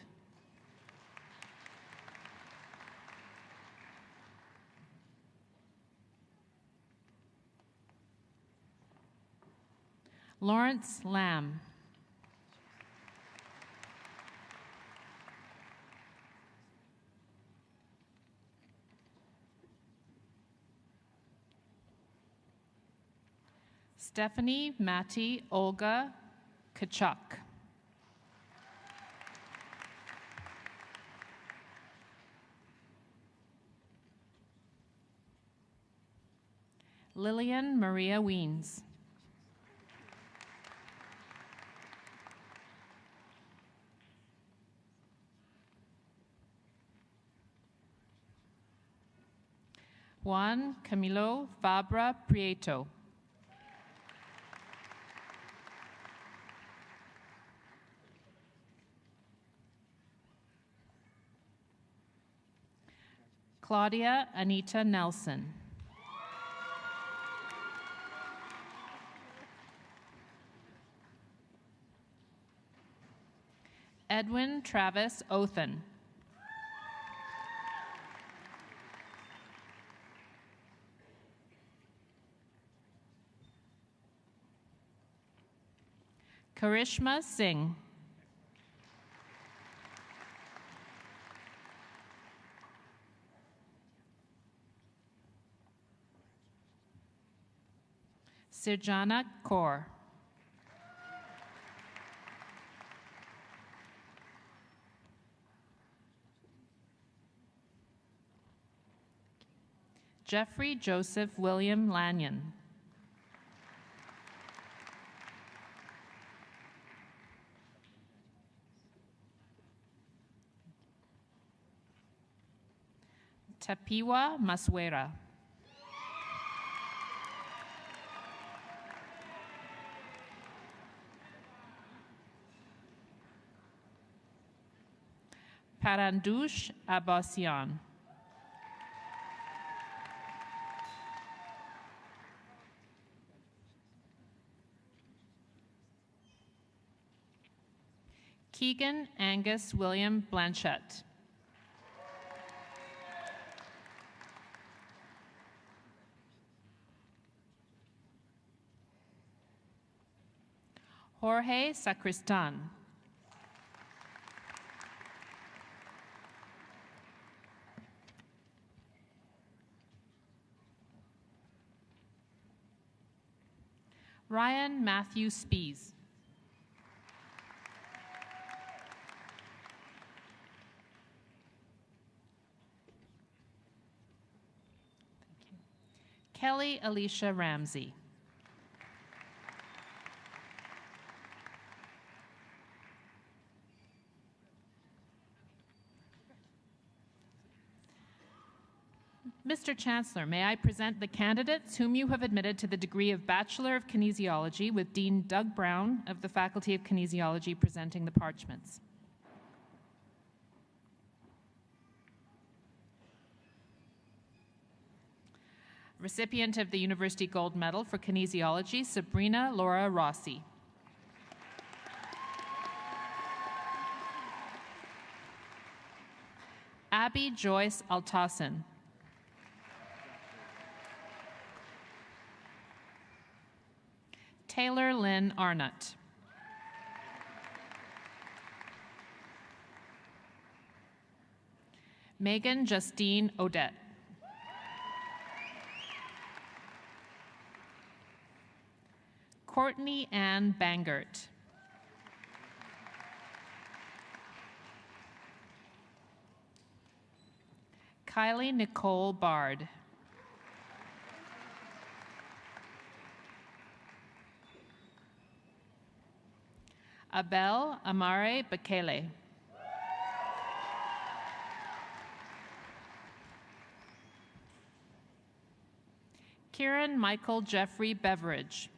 S1: Lawrence Lamb. Stephanie Matty Olga Kachuk. Lillian Maria Weens. Juan Camilo Fabra Prieto. Claudia Anita Nelson. Edwin Travis Othen. Karishma Singh. Sirjana Kaur. Jeffrey Joseph William Lanyon. Tapiwa Maswera. Parandush Abbasian. Keegan Angus William Blanchette. Jorge Sacristan. Ryan Matthew Spees. Kelly Alicia Ramsey. Mr. Chancellor, may I present the candidates whom you have admitted to the degree of Bachelor of Kinesiology, with Dean Doug Brown of the Faculty of Kinesiology presenting the parchments. Recipient of the University Gold Medal for Kinesiology, Sabrina Laura Rossi. Abby Joyce Altassin. Taylor Lynn Arnott. Megan Justine Odette. Courtney Ann Bangert. Kylie Nicole Bard. Abel Amare Bekele. Kieran Michael Jeffrey Beveridge.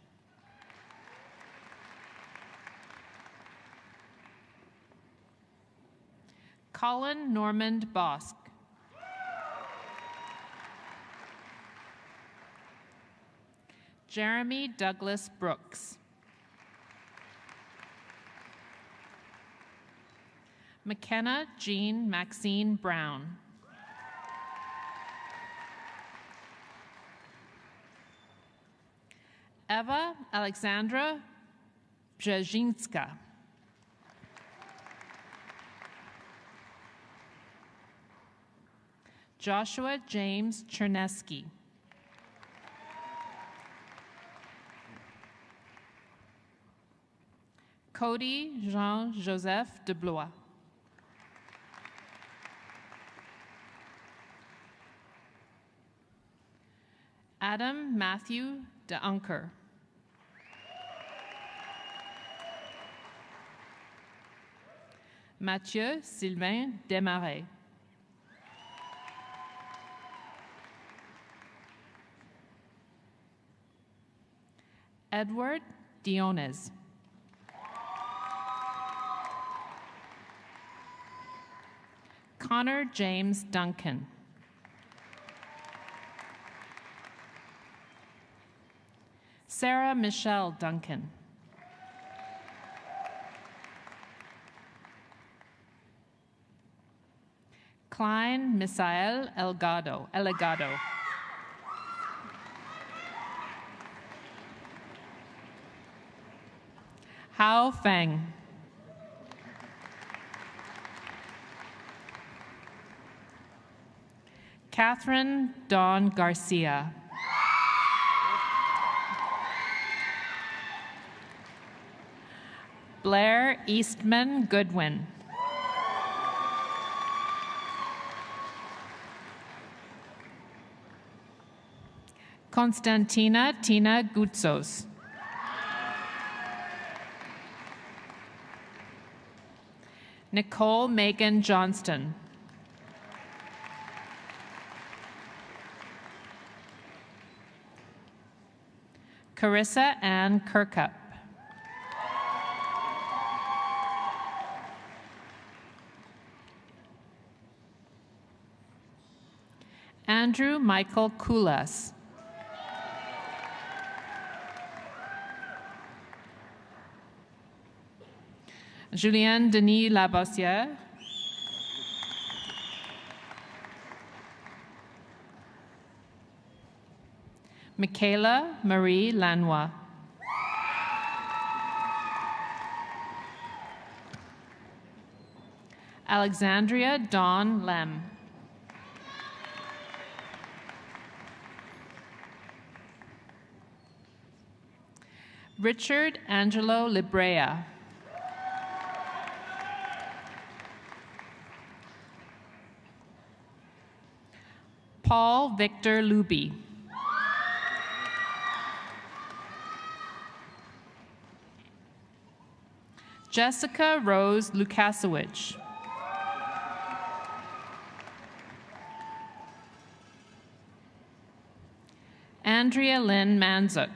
S1: Colin Normand Bosk. Jeremy Douglas Brooks. McKenna Jean Maxine Brown. Eva Alexandra Brzezinska. Joshua James Chernesky. Cody Jean-Joseph DeBlois. Adam Matthew de Unker. Mathieu Sylvain Desmarais. Edward Diones. Connor James Duncan. Sarah Michelle Duncan. Klein Misael Elegado. Hao Feng. Catherine Dawn Garcia. Blair Eastman Goodwin. Konstantina Tina Gutsos. Nicole Megan Johnston. Carissa Ann Kirkup. Andrew Michael Kulas. Julien Denis Labossière. Michaela Marie Lanois. Alexandria Dawn Lem. Richard Angelo Librea. Paul Victor Luby. Jessica Rose Lukasiewicz. Andrea Lynn Manzuk.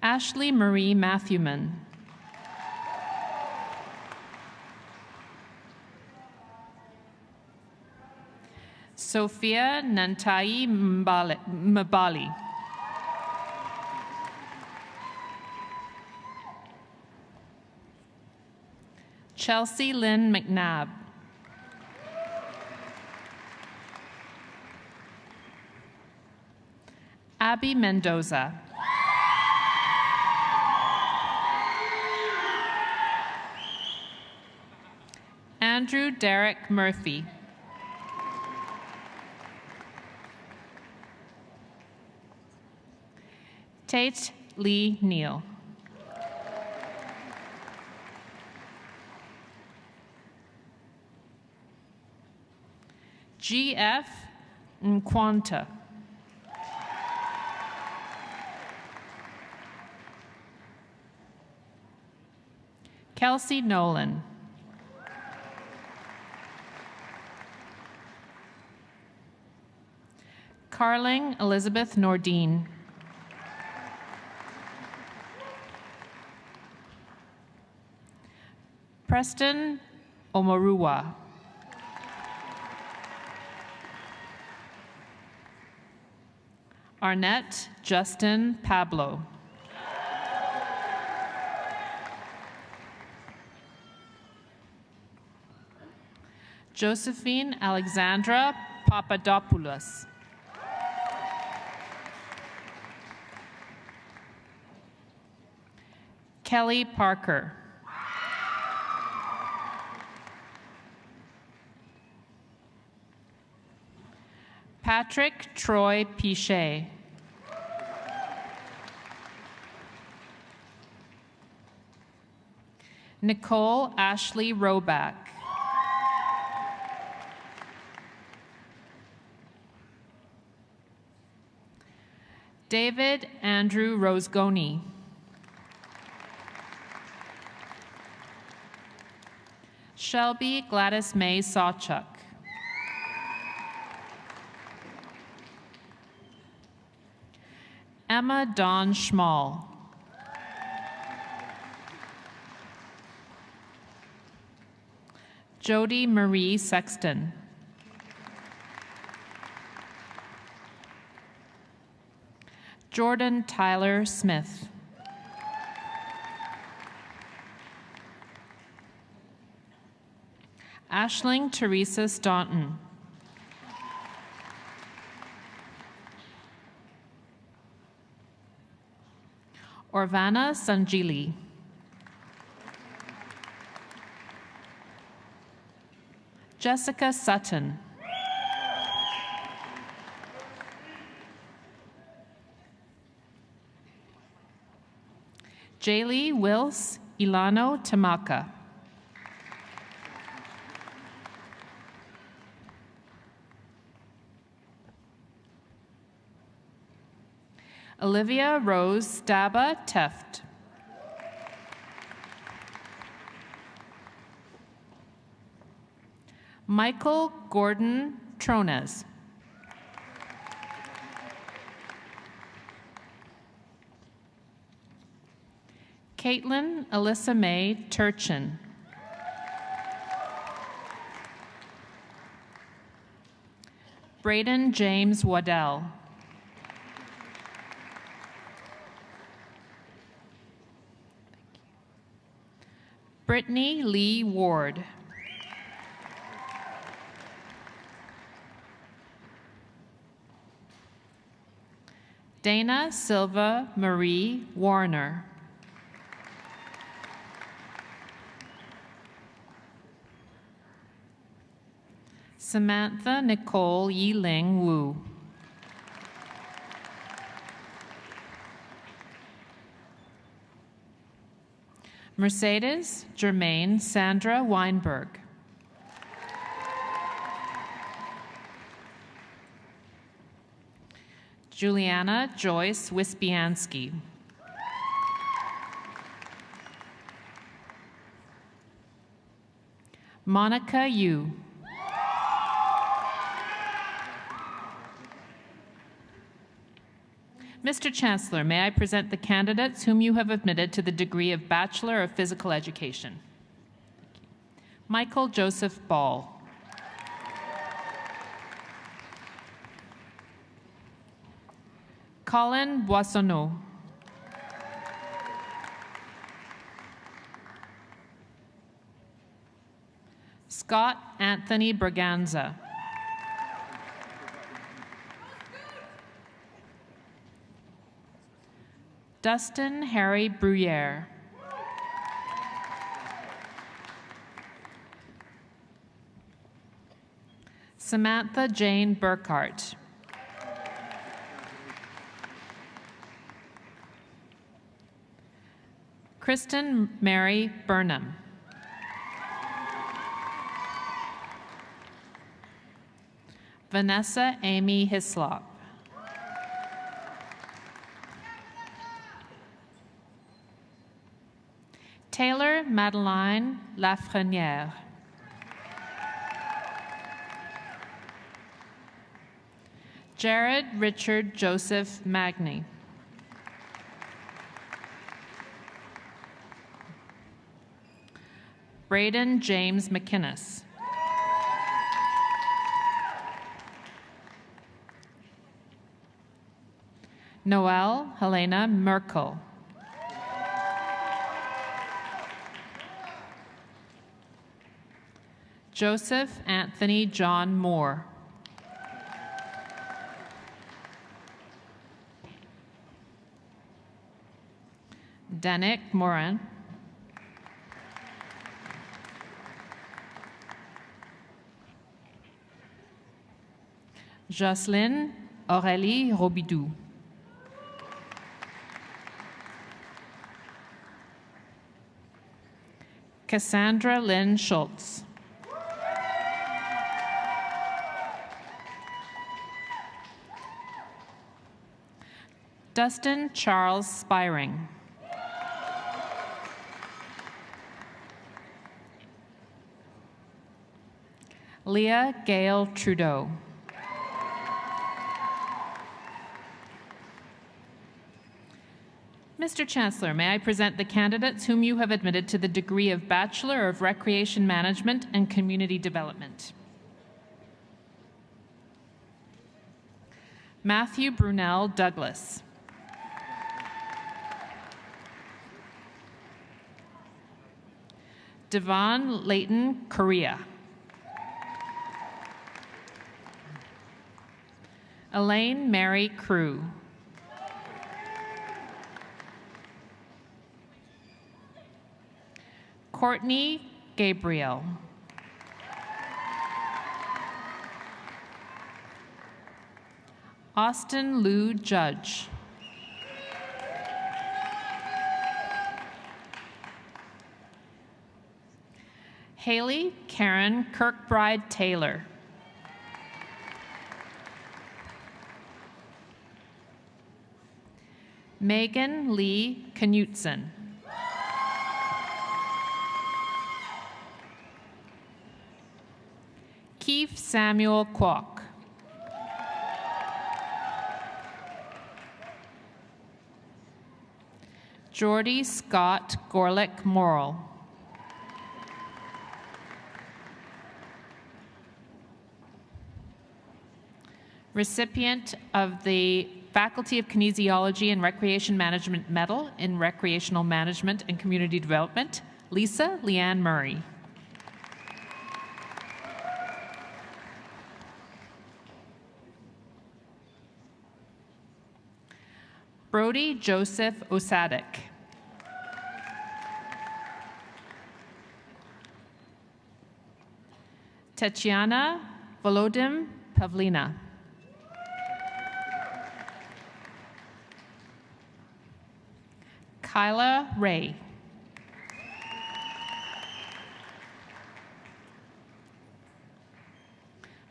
S1: Ashley Marie Matthewman. Sophia Nantai Mbali. Chelsea Lynn McNabb. Abby Mendoza. Andrew Derek Murphy. Tate Lee Neal. G.F. Nkwanta. Kelsey Nolan. Carling Elizabeth Nordine. Preston Omoruwa. Arnett Justin Pablo. Josephine Alexandra Papadopoulos. Kelly Parker. Patrick Troy Pichet. Nicole Ashley Roback. David Andrew Rosgoni. Shelby Gladys May Sawchuk. Emma Dawn Schmall. Jody Marie Sexton. Jordan Tyler Smith. Ashling Teresa Staunton. Orvana Sanjili. Jessica Sutton. Jaylee Wills Ilano Tamaka. Olivia Rose Staba Teft. Michael Gordon Trones. Caitlin Alyssa May Turchin. Braden James Waddell. Brittany Lee Ward. Dana Silva Marie Warner. Samantha Nicole Yiling Wu. Mercedes Germaine Sandra Weinberg. Juliana Joyce Wispiansky. Monica Yu. Mr. Chancellor, may I present the candidates whom you have admitted to the degree of Bachelor of Physical Education? Michael Joseph Ball. Colin Boissonneau. Scott Anthony Braganza. Dustin Harry Bruyere. Samantha Jane Burkhart. Kristen Mary Burnham. Vanessa Amy Hislop. Taylor Madeline Lafrenière. Jared Richard Joseph Magny. Braden James McInnes. Noelle Helena Merkel. Joseph Anthony John Moore. Danik Morin. Jocelyn Aurélie Robidoux. Cassandra Lynn Schultz. Dustin Charles Spiring. Leah Gail Trudeau. Mr. Chancellor, may I present the candidates whom you have admitted to the degree of Bachelor of Recreation Management and Community Development. Matthew Brunel Douglas. Devon Leighton Correa. Elaine Mary Crew. Courtney Gabriel. Austin Lou Judge. Haley Karen Kirkbride Taylor. Megan Lee Knutson. Keith Samuel Kwok. Jordy Scott Gorlick Morrill. Recipient of the Faculty of Kinesiology and Recreation Management Medal in Recreational Management and Community Development, Lisa Leanne Murray. Brody Joseph Osadek. Tatiana Volodym Pavlina. Kyla Ray.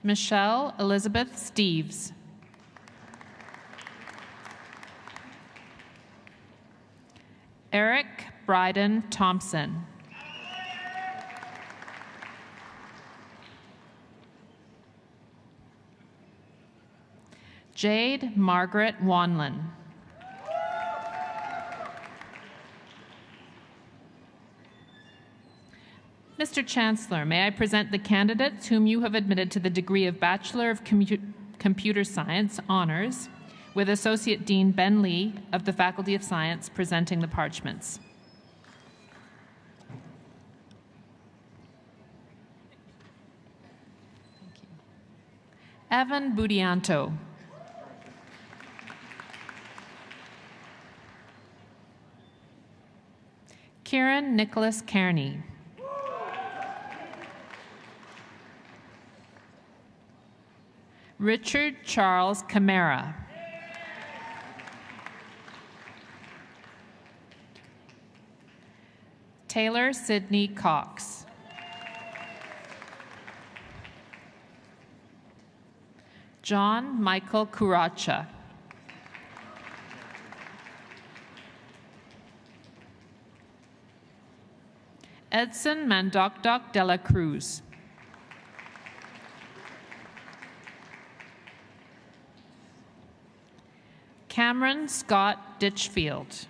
S1: Michelle Elizabeth Steves. Eric Bryden Thompson. Jade Margaret Wanlon. Mr. Chancellor, may I present the candidates whom you have admitted to the degree of Bachelor of Computer Science Honors, with Associate Dean Ben Lee of the Faculty of Science presenting the parchments. Thank you. Evan Budianto. Kieran Nicholas Kearney. Richard Charles Camara. Taylor Sidney Cox. John Michael Kuracha. Edson Mandokdok de la Cruz. Cameron Scott Ditchfield.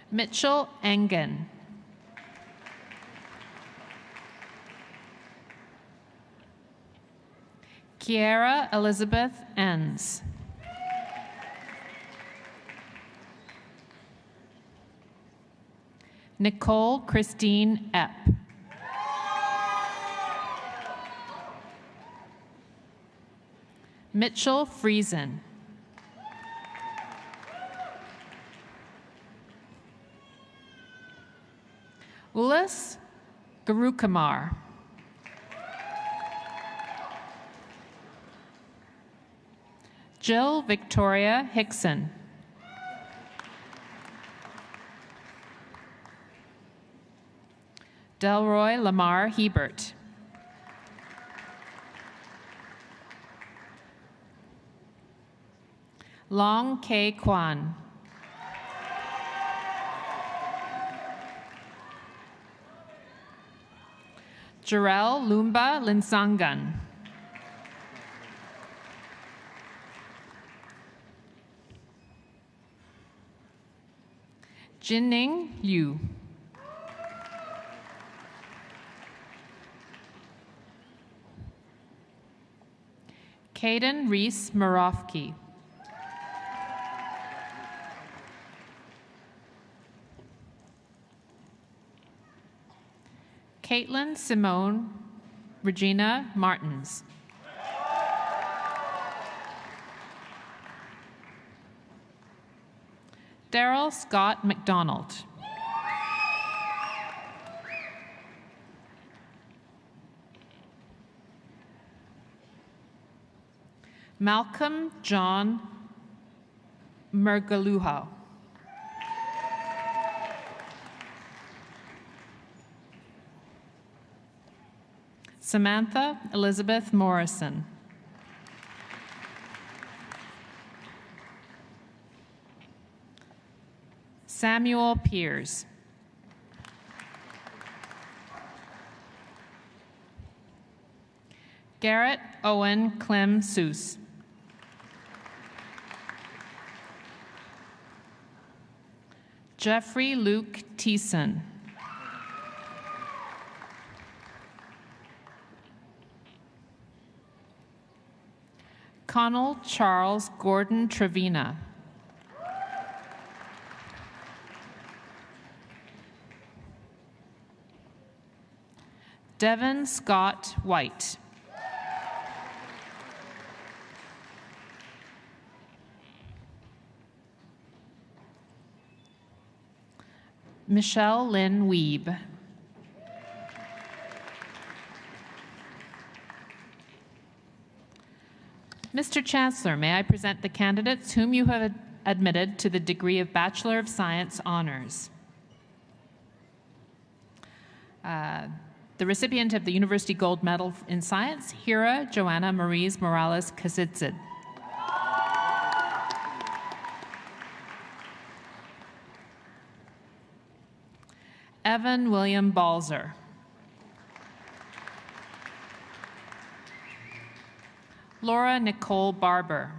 S1: Mitchell Engen. Kiera Elizabeth Enns. Nicole Christine Epp. Mitchell Friesen. Ulis Garukamar. Jill Victoria Hickson. Delroy Lamar Hebert. Long K. Kwan. Jarell Lumba Linsangan. Jinning Liu. Caden Reese Marofsky. Caitlin Simone Regina Martins. Daryl Scott McDonald. Malcolm John Mergaluha. Samantha Elizabeth Morrison. Samuel Peers. Garrett Owen Clem Seuss. Jeffrey Luke Thiessen. Connell Charles Gordon Trevina. Devin Scott White. Michelle Lynn Weeb. Mr. Chancellor, may I present the candidates whom you have admitted to the degree of Bachelor of Science Honors. The recipient of the University Gold Medal in Science, Hira Joanna Maries Morales Kasidzid. Evan William Balzer. Laura Nicole Barber.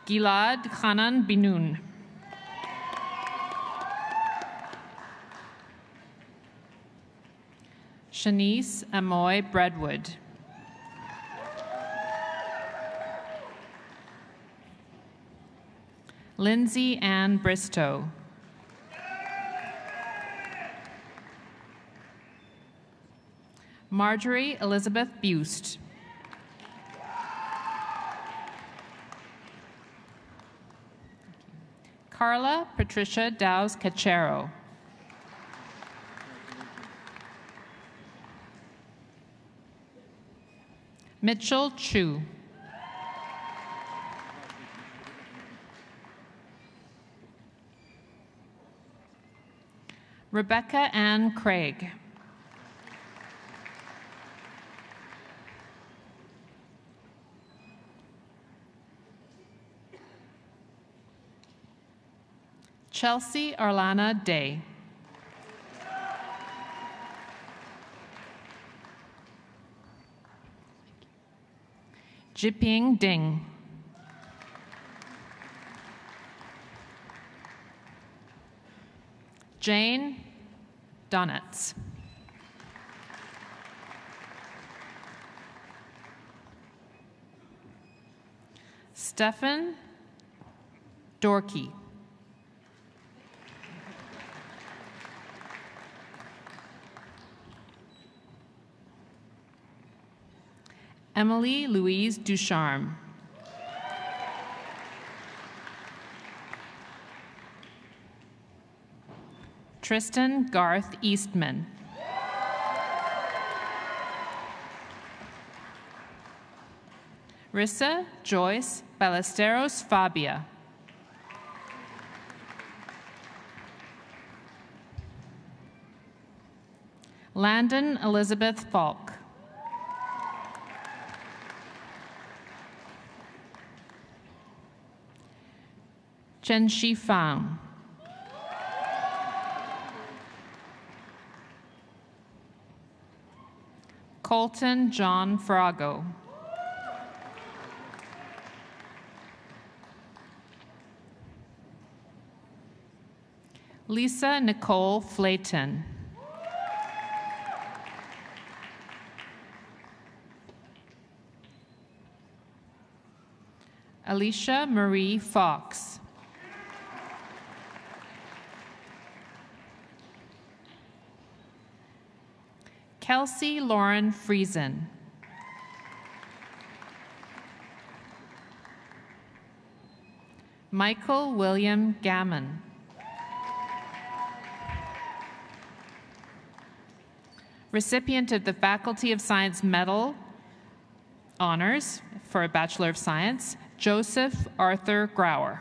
S1: Gilad Hanan Binun. Shanice Amoy Breadwood. Lindsay Ann Bristow. Marjorie Elizabeth Bust. Carla Patricia Dowse Cachero. Mitchell Chu. Rebecca Ann Craig. Chelsea Arlana Day. Jiping Ding. Jane Donitz. Stefan Dorkey. Emily Louise Ducharme. Tristan Garth Eastman. Rissa Joyce Ballesteros Fabia. Landon Elizabeth Falk. Chen Shi Fang. Colton John Frago. Lisa Nicole Flayton. Alicia Marie Fox. Kelsey Lauren Friesen. Michael William Gammon. Recipient of the Faculty of Science Medal Honors for a Bachelor of Science, Joseph Arthur Grauer.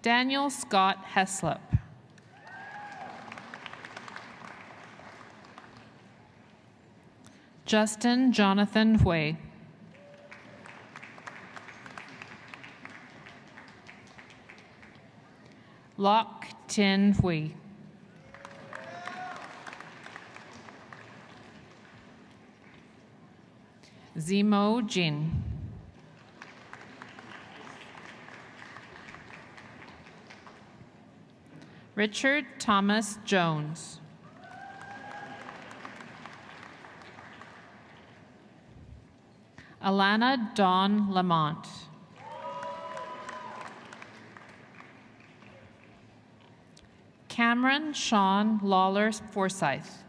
S1: Daniel Scott Heslop. Justin Jonathan Hui. Lok Tin Hui. Zimo Jin. Richard Thomas Jones. Alana Dawn Lamont. Cameron Sean Lawler Forsyth.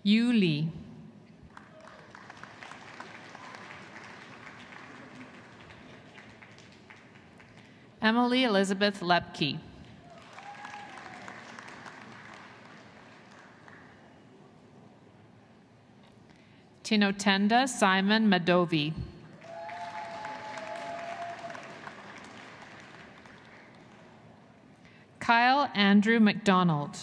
S1: Yu Lee. Emily Elizabeth Lepke. Tinotenda Simon Madovi. Andrew McDonald.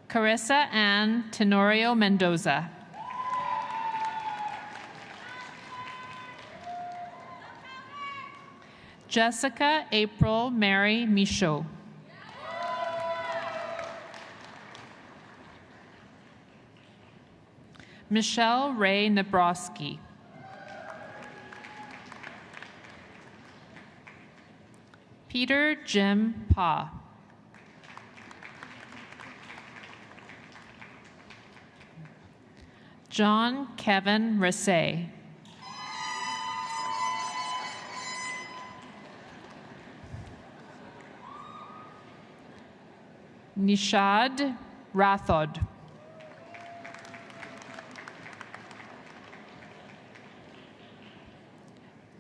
S1: Carissa Ann Tenorio Mendoza. Jessica April Mary Michaud. Michelle Ray Nabrowski. Peter Jim Pa. John Kevin Rissay. Nishad Rathod.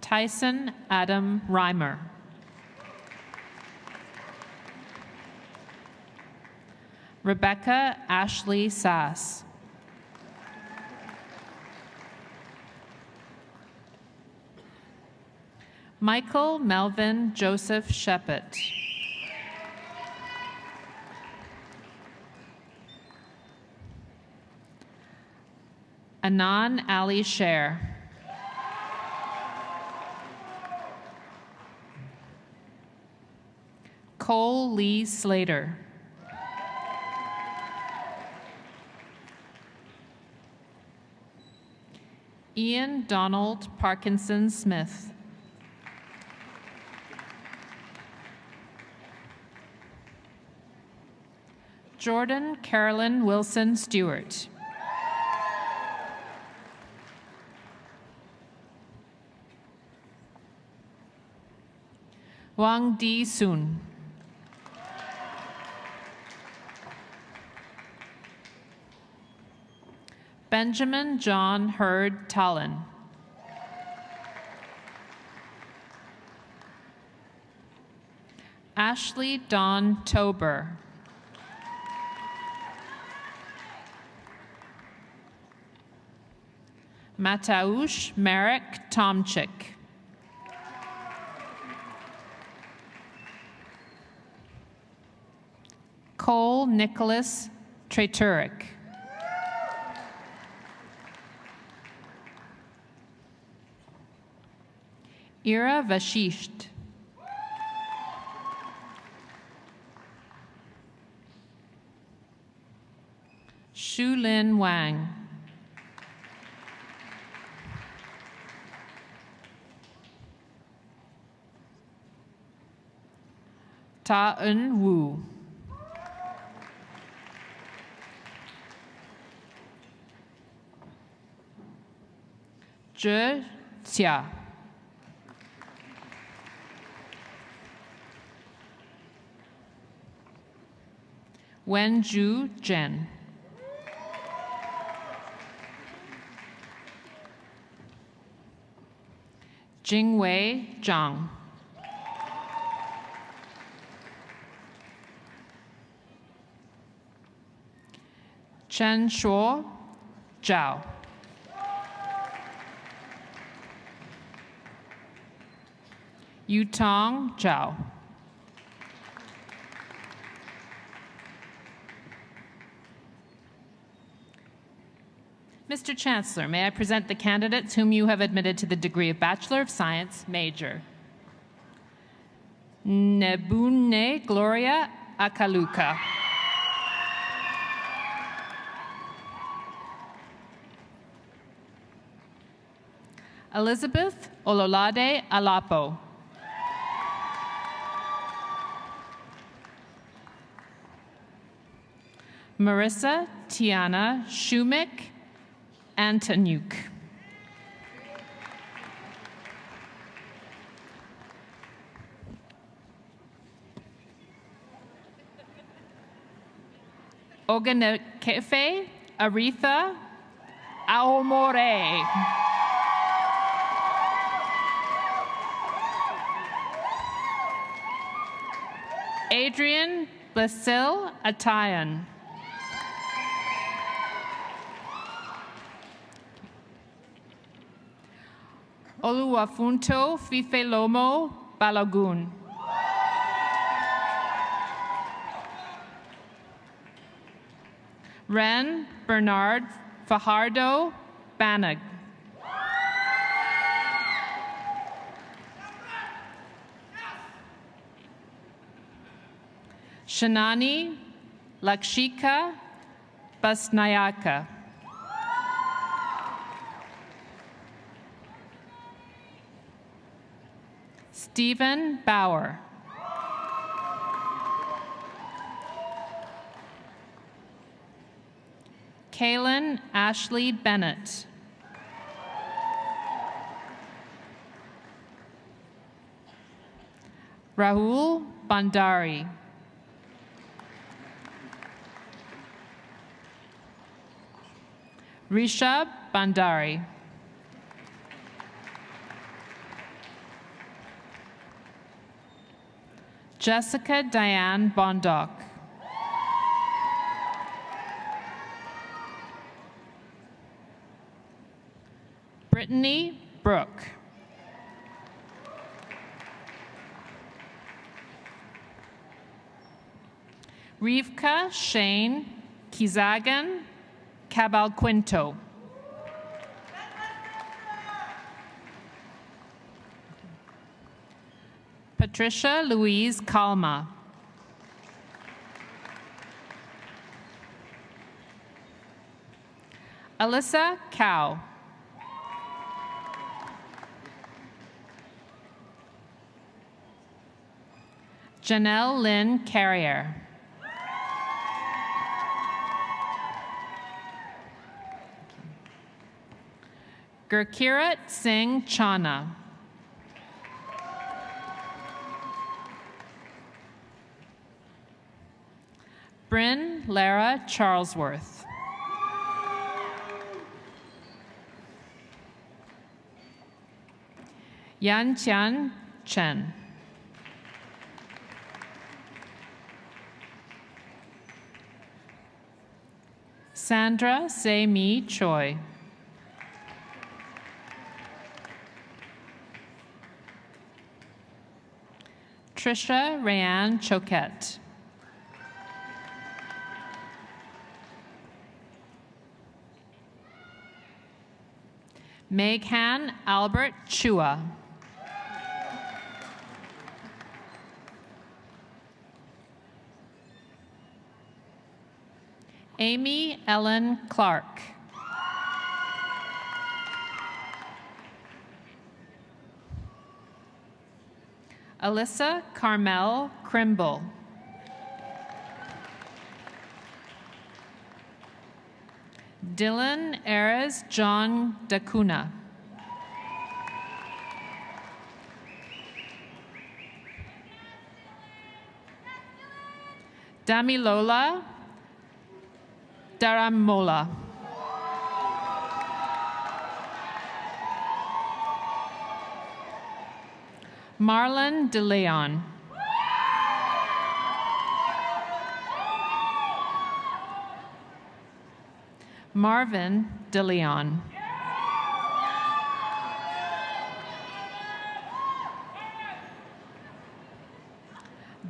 S1: Tyson Adam Reimer. Rebecca Ashley Sass. Michael Melvin Joseph Shepard. Anan Ali Sher. Cole Lee Slater. Ian Donald Parkinson Smith. Jordan Carolyn Wilson Stewart. Wang Di Sun. Benjamin John Hurd Tallon. Ashley Dawn Tober. Mataush Merrick Tomchik. Cole Nicholas Treturek. Ira Vashisht. Shulin Wang. Ta-un Wu. Zhe Xia. Wenju Jen. Jingwei Zhang. Chen Shuo Zhao. Yutong Zhao. Mr. Chancellor, may I present the candidates whom you have admitted to the degree of Bachelor of Science, Major. Nebune Gloria Akaluka. Elizabeth Ololade Alapo. Marissa Tiana Shumik Antoniuk. Oganekefe Aretha Aomore. Adrian Basil Atayan. Oluwafunto Fifelomo Balogun. Ren Bernard Fajardo Banag. Shanani Lakshika Basnayaka. Stephen Bauer. Kaylin Ashley Bennett. Rahul Bandari. Rishabh Bandari. Jessica Diane Bondoc. Brittany Brooke. Rivka Shane Kizagan Cabalquinto. Patricia Louise Kalma. Alyssa Cow. Janelle Lynn Carrier. Gurkirat Singh Chana. Bryn Lara Charlesworth. Yan Tian Chen. Sandra Se-Mi Choi. Trisha Rayanne Choquette. Meghan Albert Chua. Amy Ellen Clark. Alyssa Carmel Crimble. Dylan Ares John Dacuna. Damilola Daramola. Marlon De Leon. Marvin De Leon.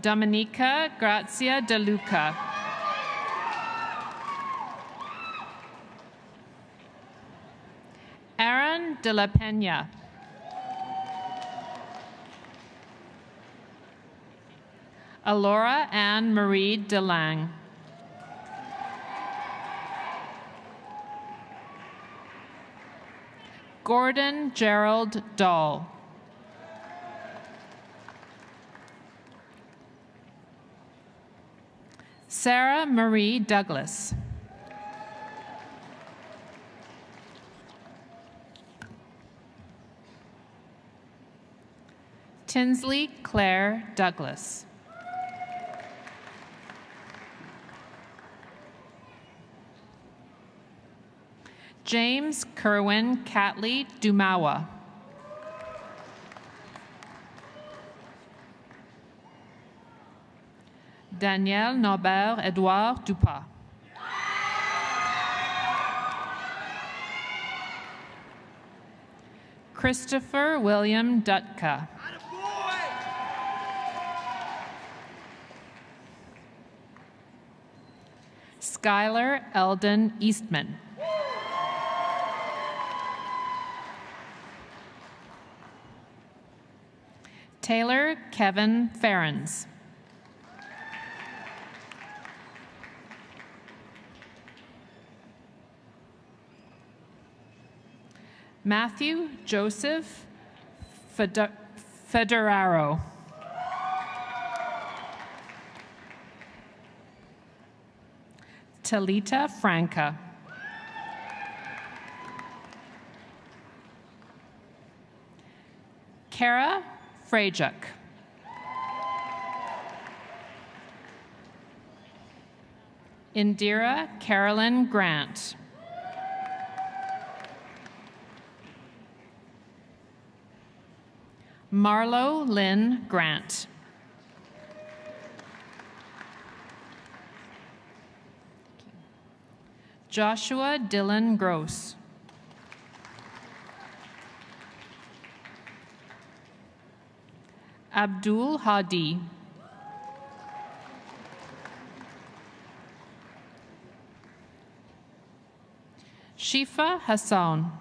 S1: Dominica Grazia De Luca. Aaron De La Peña. Alora Anne Marie DeLang. Gordon Gerald Dahl. Sarah Marie Douglas. Tinsley Claire Douglas. James Kerwin Catley Dumawa. Daniel Norbert Edouard Dupas. Christopher William Dutka. Skylar Eldon Eastman. Taylor Kevin Ferens. Matthew Joseph Federaro. Talita Franca. Kara Frajuk. Indira Carolyn Grant. Marlo Lynn Grant. Joshua Dylan Gross. Abdul Hadi. Shifa Hassan.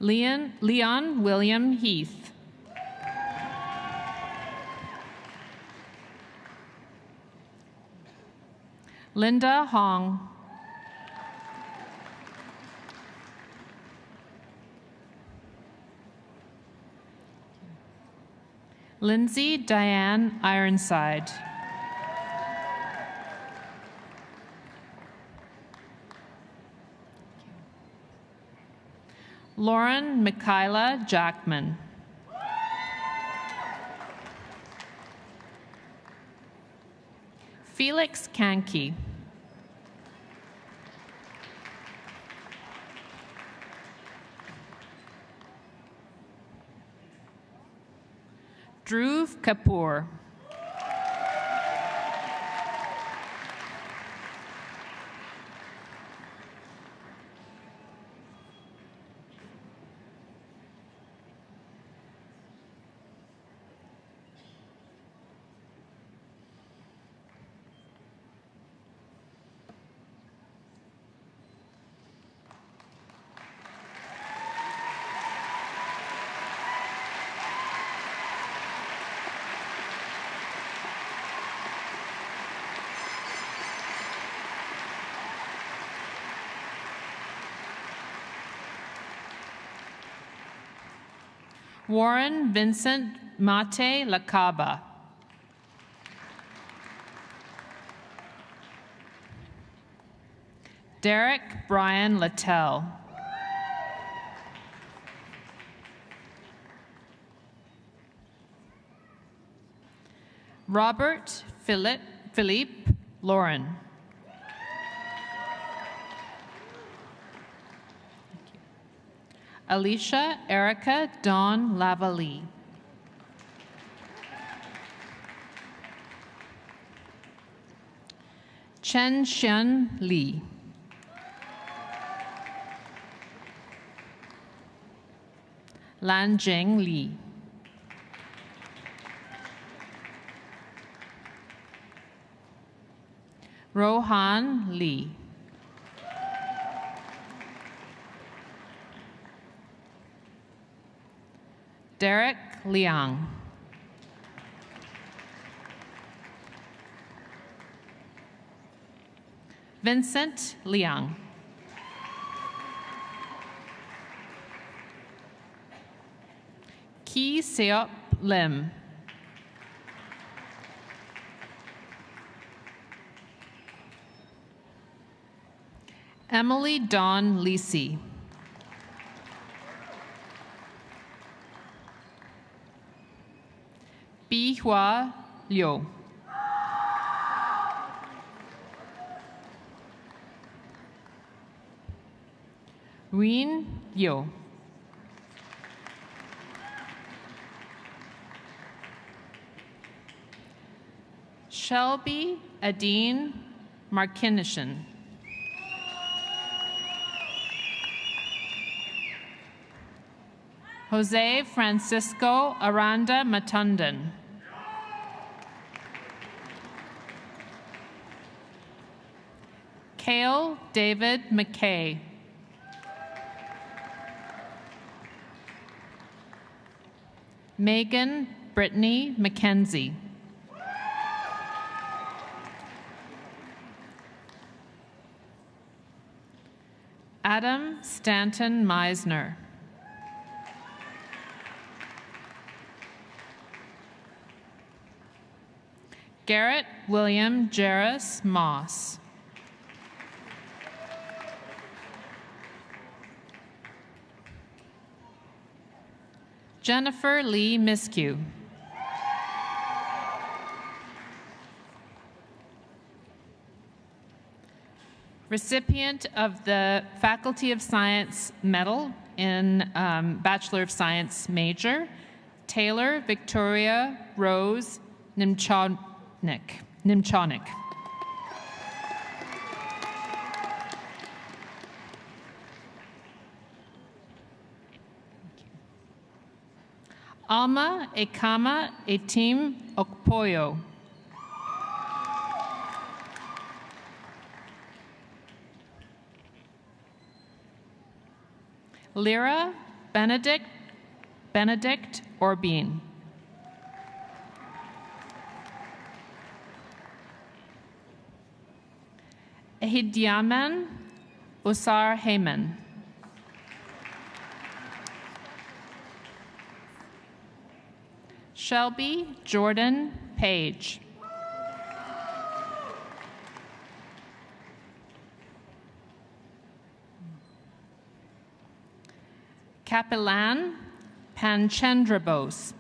S1: Leon William Heath. Linda Hong. Lindsay Diane Ironside. Lauren Michaela Jackman. Felix Kanke. Dhruv Kapoor. Warren Vincent Mate Lacaba. Derek Brian Littell. Robert Philippe Lauren. Alicia Erica Dawn Lavalley. Chen Xian Li. Lan Jing Li. Rohan Li. Derek Liang. Vincent Liang. Ki Seop Lim. Emily Dawn Lisi. Bihua Liu. Ween Yo. Shelby Adine Markinishan. Jose Francisco Aranda Matundan. Cale David McKay. Megan Brittany McKenzie. Adam Stanton Meisner. Garrett William Jarris Moss. Jennifer Lee Miskew. Recipient of the Faculty of Science Medal in Bachelor of Science major, Taylor Victoria Rose Nimchonik. Alma Ekama Etim Okpoyo. Lyra Benedict Orbeen. Ehidiaman Usar Heyman. Shelby Jordan Page. Kapilan Panchendra Bose.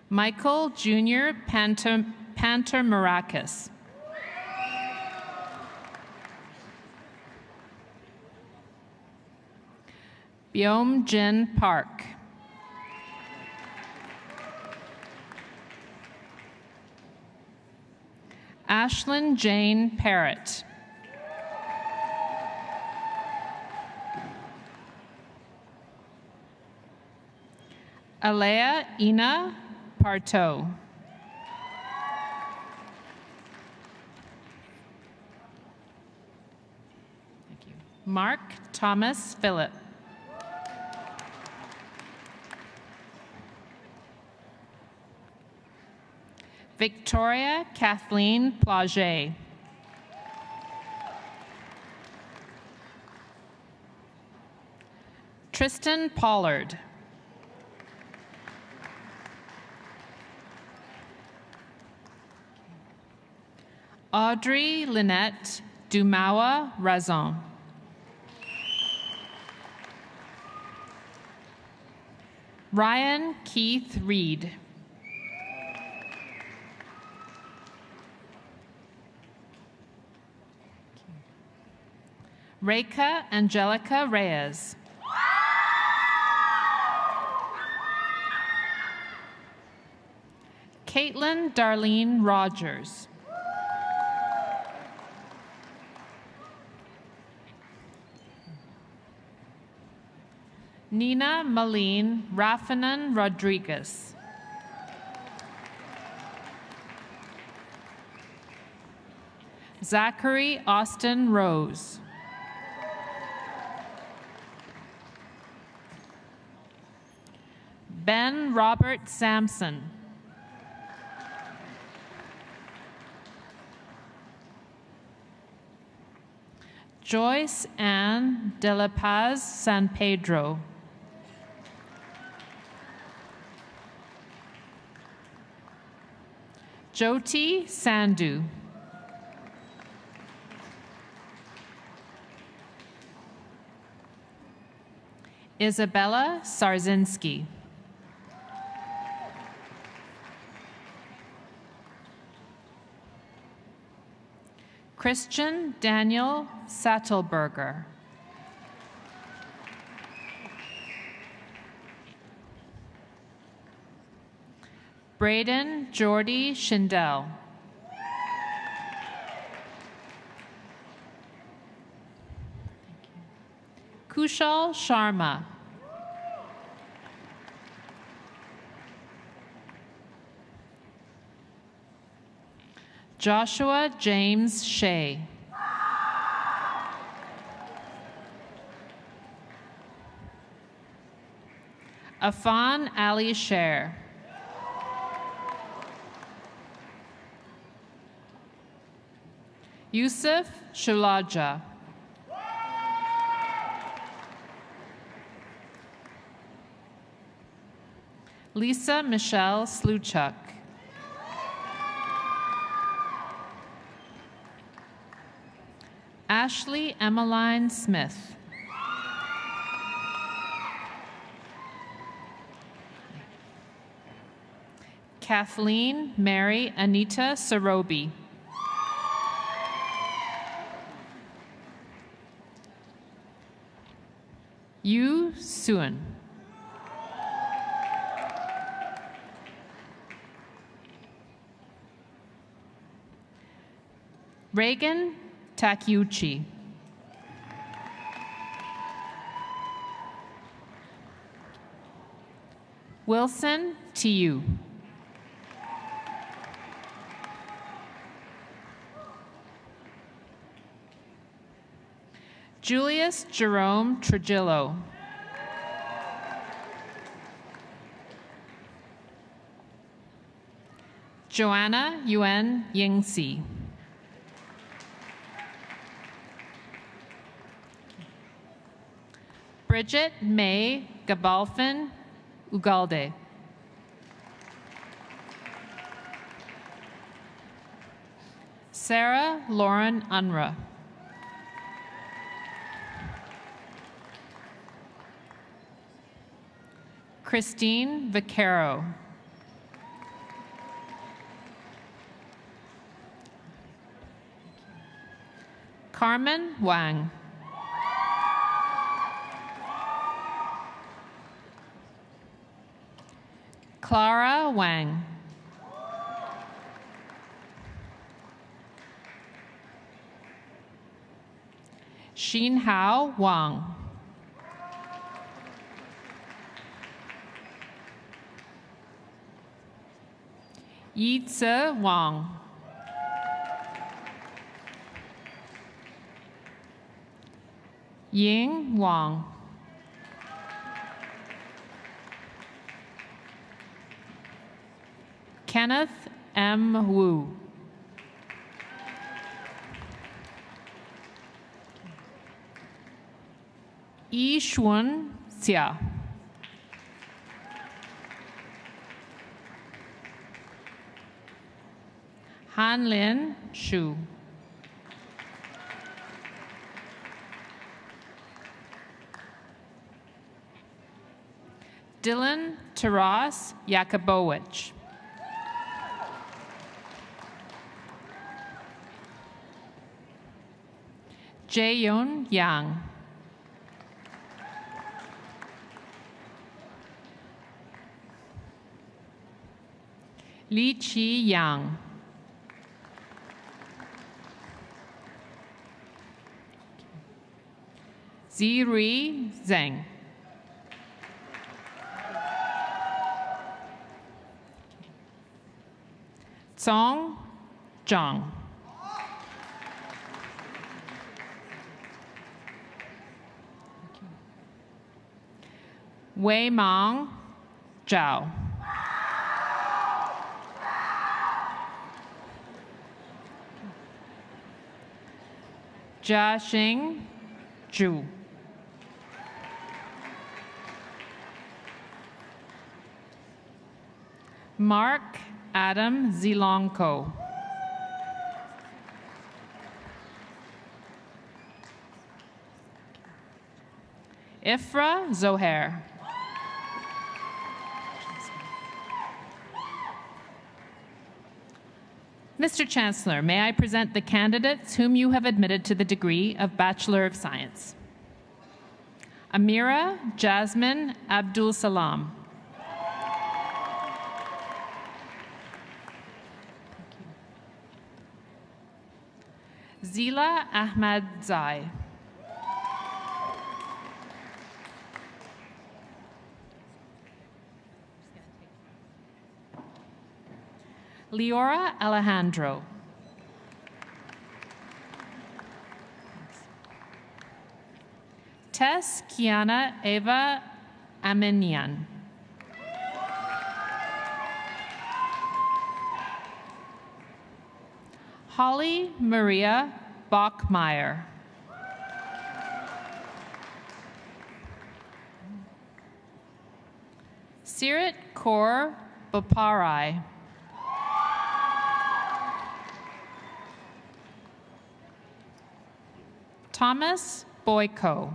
S1: Michael Jr. Panter Marakis. Byom Jin Park. Ashlyn Jane Parrott. Alea Ina Parto. Thank you. Mark Thomas Phillip. Victoria Kathleen Plage. Tristan Pollard. Audrey Lynette Dumawa Razon. Ryan Keith Reed. Reika Angelica Reyes. Caitlin Darlene Rogers. Nina Malene Rafanan Rodriguez. Zachary Austin Rose. Ben Robert Sampson. Joyce Ann de la Paz San Pedro. Jyoti Sandhu. Isabella Sarzinski. Christian Daniel Sattelberger. Braden Jordy Schindel. Kushal Sharma. Joshua James Shea. Afan Ali Sher. Yusuf Shulaja. Lisa Michelle Sluchuk. Ashley Emmeline Smith. Kathleen Mary Anita Sarobi. Yu Suan. Reagan Takeuchi. Wilson Tiu. Julius Jerome Trujillo. Joanna Yuen Yingxi. Bridget May Gabalfin Ugalde. Sarah Lauren Unruh. Christine Vaccaro. Carmen Wang. Clara Wang. Xin Hao Wang. Yi Tse Wang. Ying Wang. Kenneth M. Wu. Yi Xuan Xia. Han Lin Shu. Dylan Taras Yakubowicz. Jaeyoon Yang. Li Chi Yang. Ziri Zheng. Song Zhang. Wei Mong Zhao. Jia Xing Zhu. Mark Adam Zilonko. Ifra Zohair. Mr. Chancellor, may I present the candidates whom you have admitted to the degree of Bachelor of Science. Amira Jasmine Abdul Salam. Zila Ahmad Zai. Leora Alejandro. Tess Kiana Eva Aminian. Holly Maria Bachmeyer. Sirit Kaur Boparai. Thomas Boyko.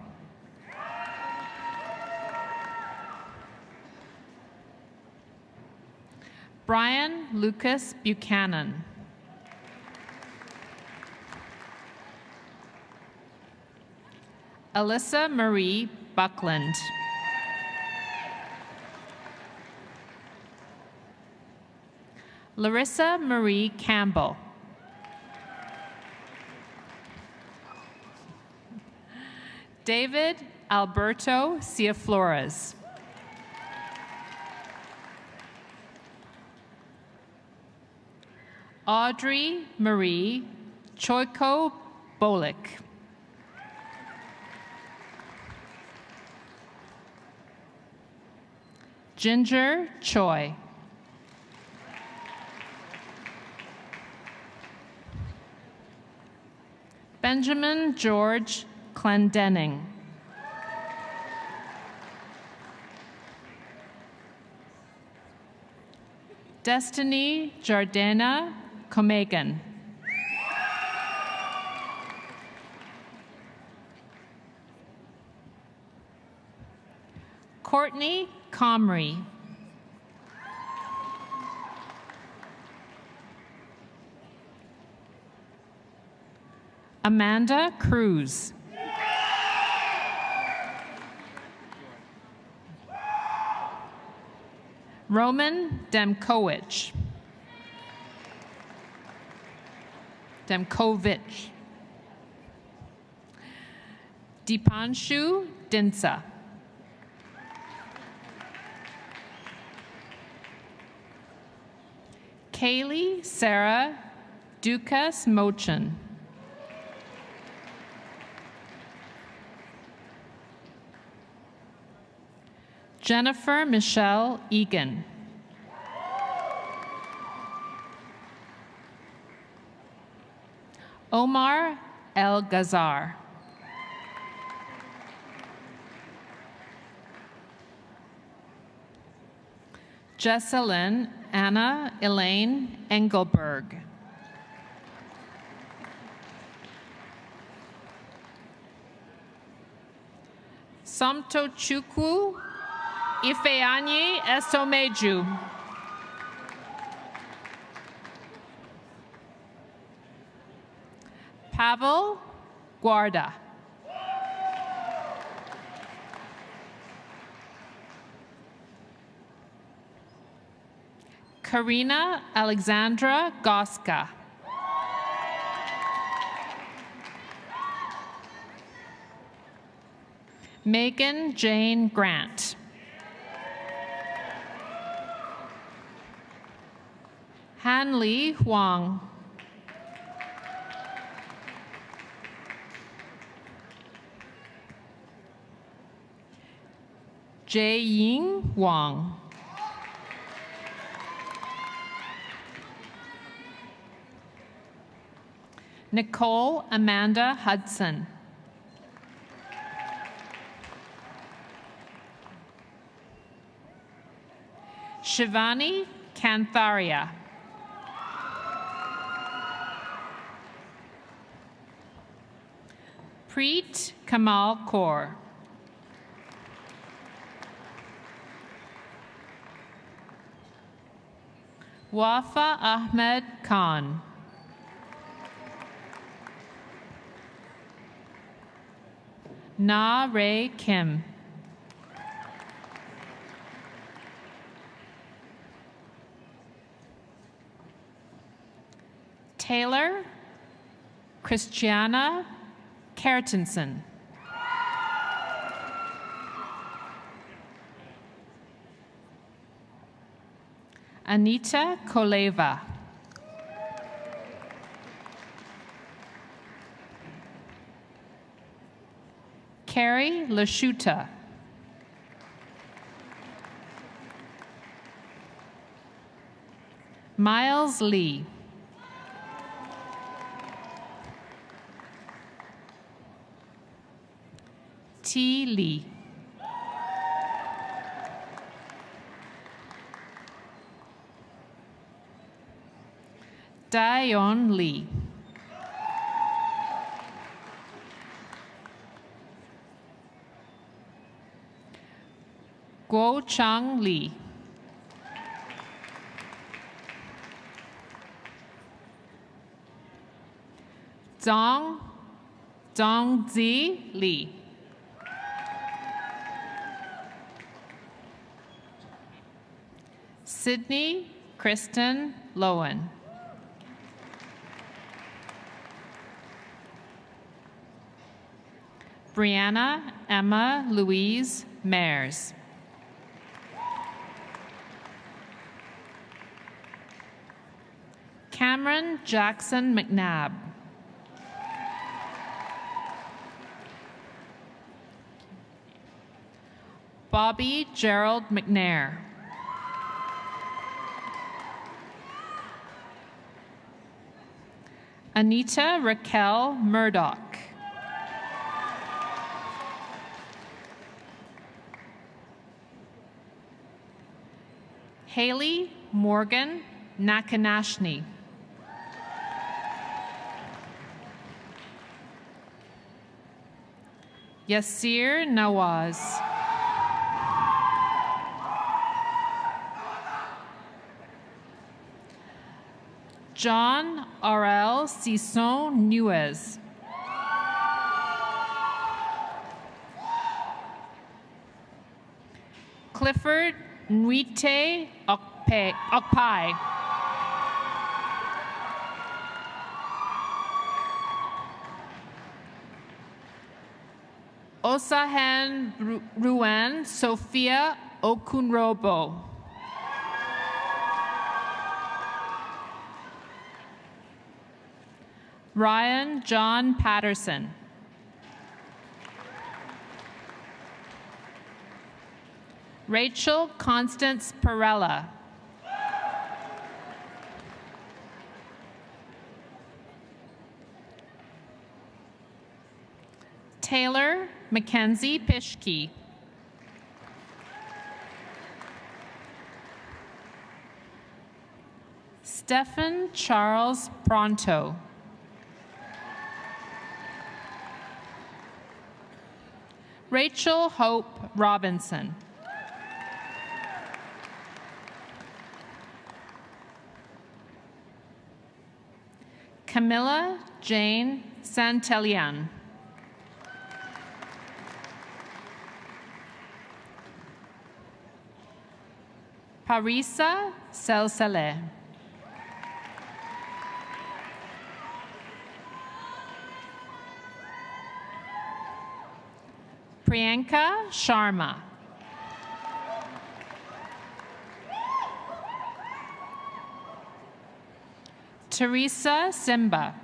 S1: Brian Lucas Buchanan. Alyssa Marie Buckland. Larissa Marie Campbell. David Alberto Ciaflores. Audrey Marie Choiko Bolik. Ginger Choi. Benjamin George Clendenning. Destiny Jardana Comegan. Courtney Comrie. Amanda Cruz. Roman Demkovich. Dipanshu Dinsa. Kaylee Sarah Dukas Mochin. Jennifer Michelle Egan. Omar El Ghazar. Jesselyn Anna Elaine Engelberg. Somtochukwu Ifeanyi Estomeju. Pavel Guarda. Karina Alexandra Goska. Megan Jane Grant. Hanli Huang. Jae-ying Wang. Nicole Amanda Hudson. Shivani Kantharia. Preet Kamal Kaur. Wafa Ahmed Khan. Na Ray Kim. Taylor Christiana Kertensen. Anita Koleva. Carrie Lashuta. Miles Lee. T. Lee. Dion Lee. Guo Chang Lee. Zhongzi Lee. Sydney Kristen Lowen. Brianna Emma Louise Mares. Cameron Jackson McNabb. Bobby Gerald McNair. Anita Raquel Murdoch. Haley Morgan Nakanashni. Yasir Nawaz. John R.L. Sisson Nuez. Clifford Nwite Okpai. Osahen Ruan Sophia Okunrobo. Ryan John Patterson. Rachel Constance Perella. Taylor Mackenzie Pishke. Stephen Charles Pronto. Rachel Hope Robinson. Camilla Jane Santelian. Parisa Selsale. Priyanka Sharma. Teresa Simba.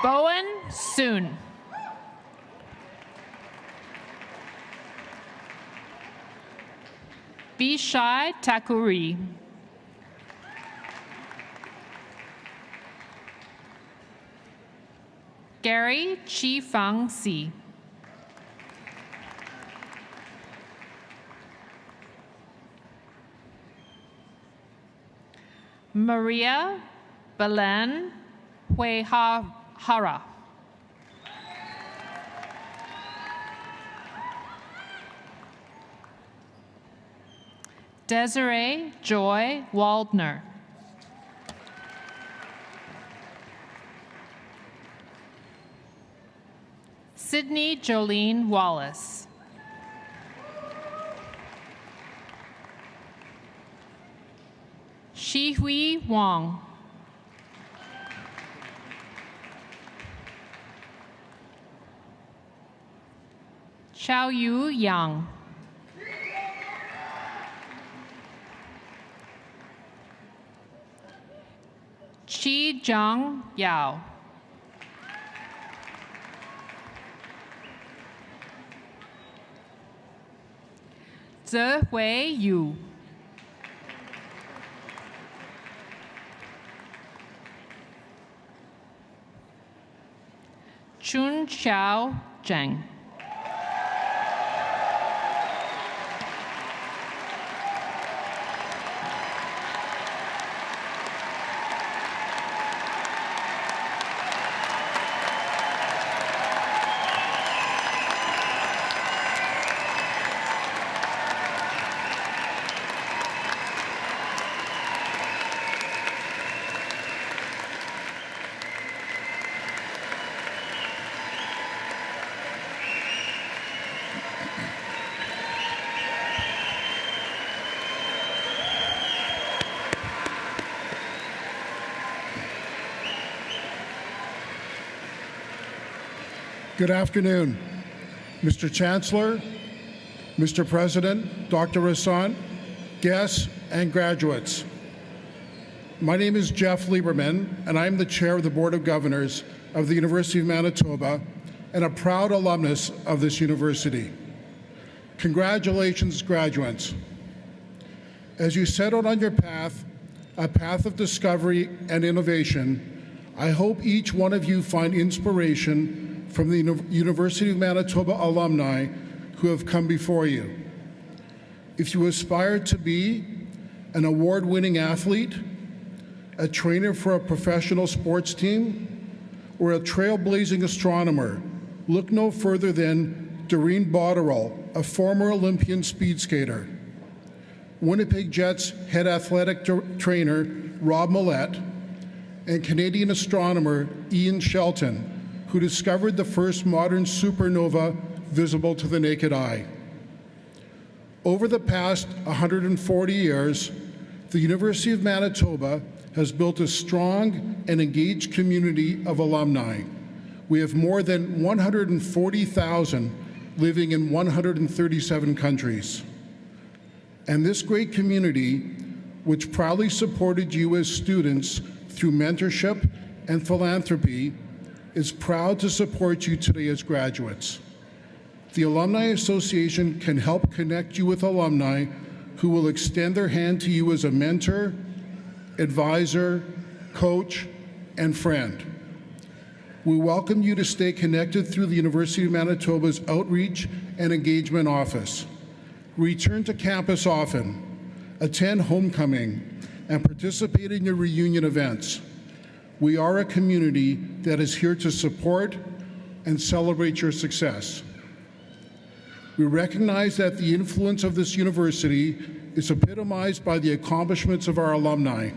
S1: Bowen Soon. Bishai Takuri. Gary Chi Fang Si. Maria Belen Huehara. Desiree Joy Waldner. Sydney Jolene Wallace. Shihui Wong. Xiao Yu Yang. Qi Zhang Yao. Zihui Yu. Chun Xiao Zheng.
S11: Good afternoon, Mr. Chancellor, Mr. President, Dr. Rossant, guests, and graduates. My name is Jeff Lieberman, and I'm the Chair of the Board of Governors of the University of Manitoba and a proud alumnus of this university. Congratulations, graduates. As you set out on your path, a path of discovery and innovation, I hope each one of you find inspiration from the University of Manitoba alumni who have come before you. If you aspire to be an award-winning athlete, a trainer for a professional sports team, or a trailblazing astronomer, look no further than Doreen Botterill, a former Olympian speed skater. Winnipeg Jets head athletic trainer Rob Millette, and Canadian astronomer Ian Shelton, who discovered the first modern supernova visible to the naked eye. Over the past 140 years, the University of Manitoba has built a strong and engaged community of alumni. We have more than 140,000 living in 137 countries. And this great community, which proudly supported you as students through mentorship and philanthropy, is proud to support you today as graduates. The Alumni Association can help connect you with alumni who will extend their hand to you as a mentor, advisor, coach, and friend. We welcome you to stay connected through the University of Manitoba's Outreach and Engagement Office. Return to campus often, attend homecoming, and participate in your reunion events. We are a community that is here to support and celebrate your success. We recognize that the influence of this university is epitomized by the accomplishments of our alumni,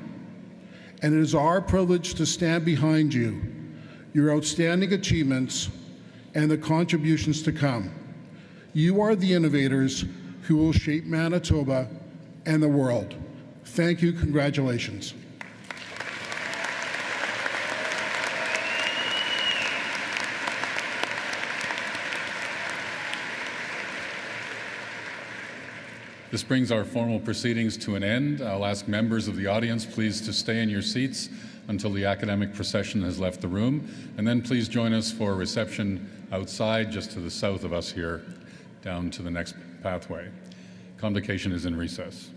S11: and it is our privilege to stand behind you, your outstanding achievements, and the contributions to come. You are the innovators who will shape Manitoba and the world. Thank you. Congratulations.
S2: This brings our formal proceedings to an end. I'll ask members of the audience please to stay in your seats until the academic procession has left the room, and then please join us for a reception outside just to the south of us here, down to the next pathway. Convocation is in recess.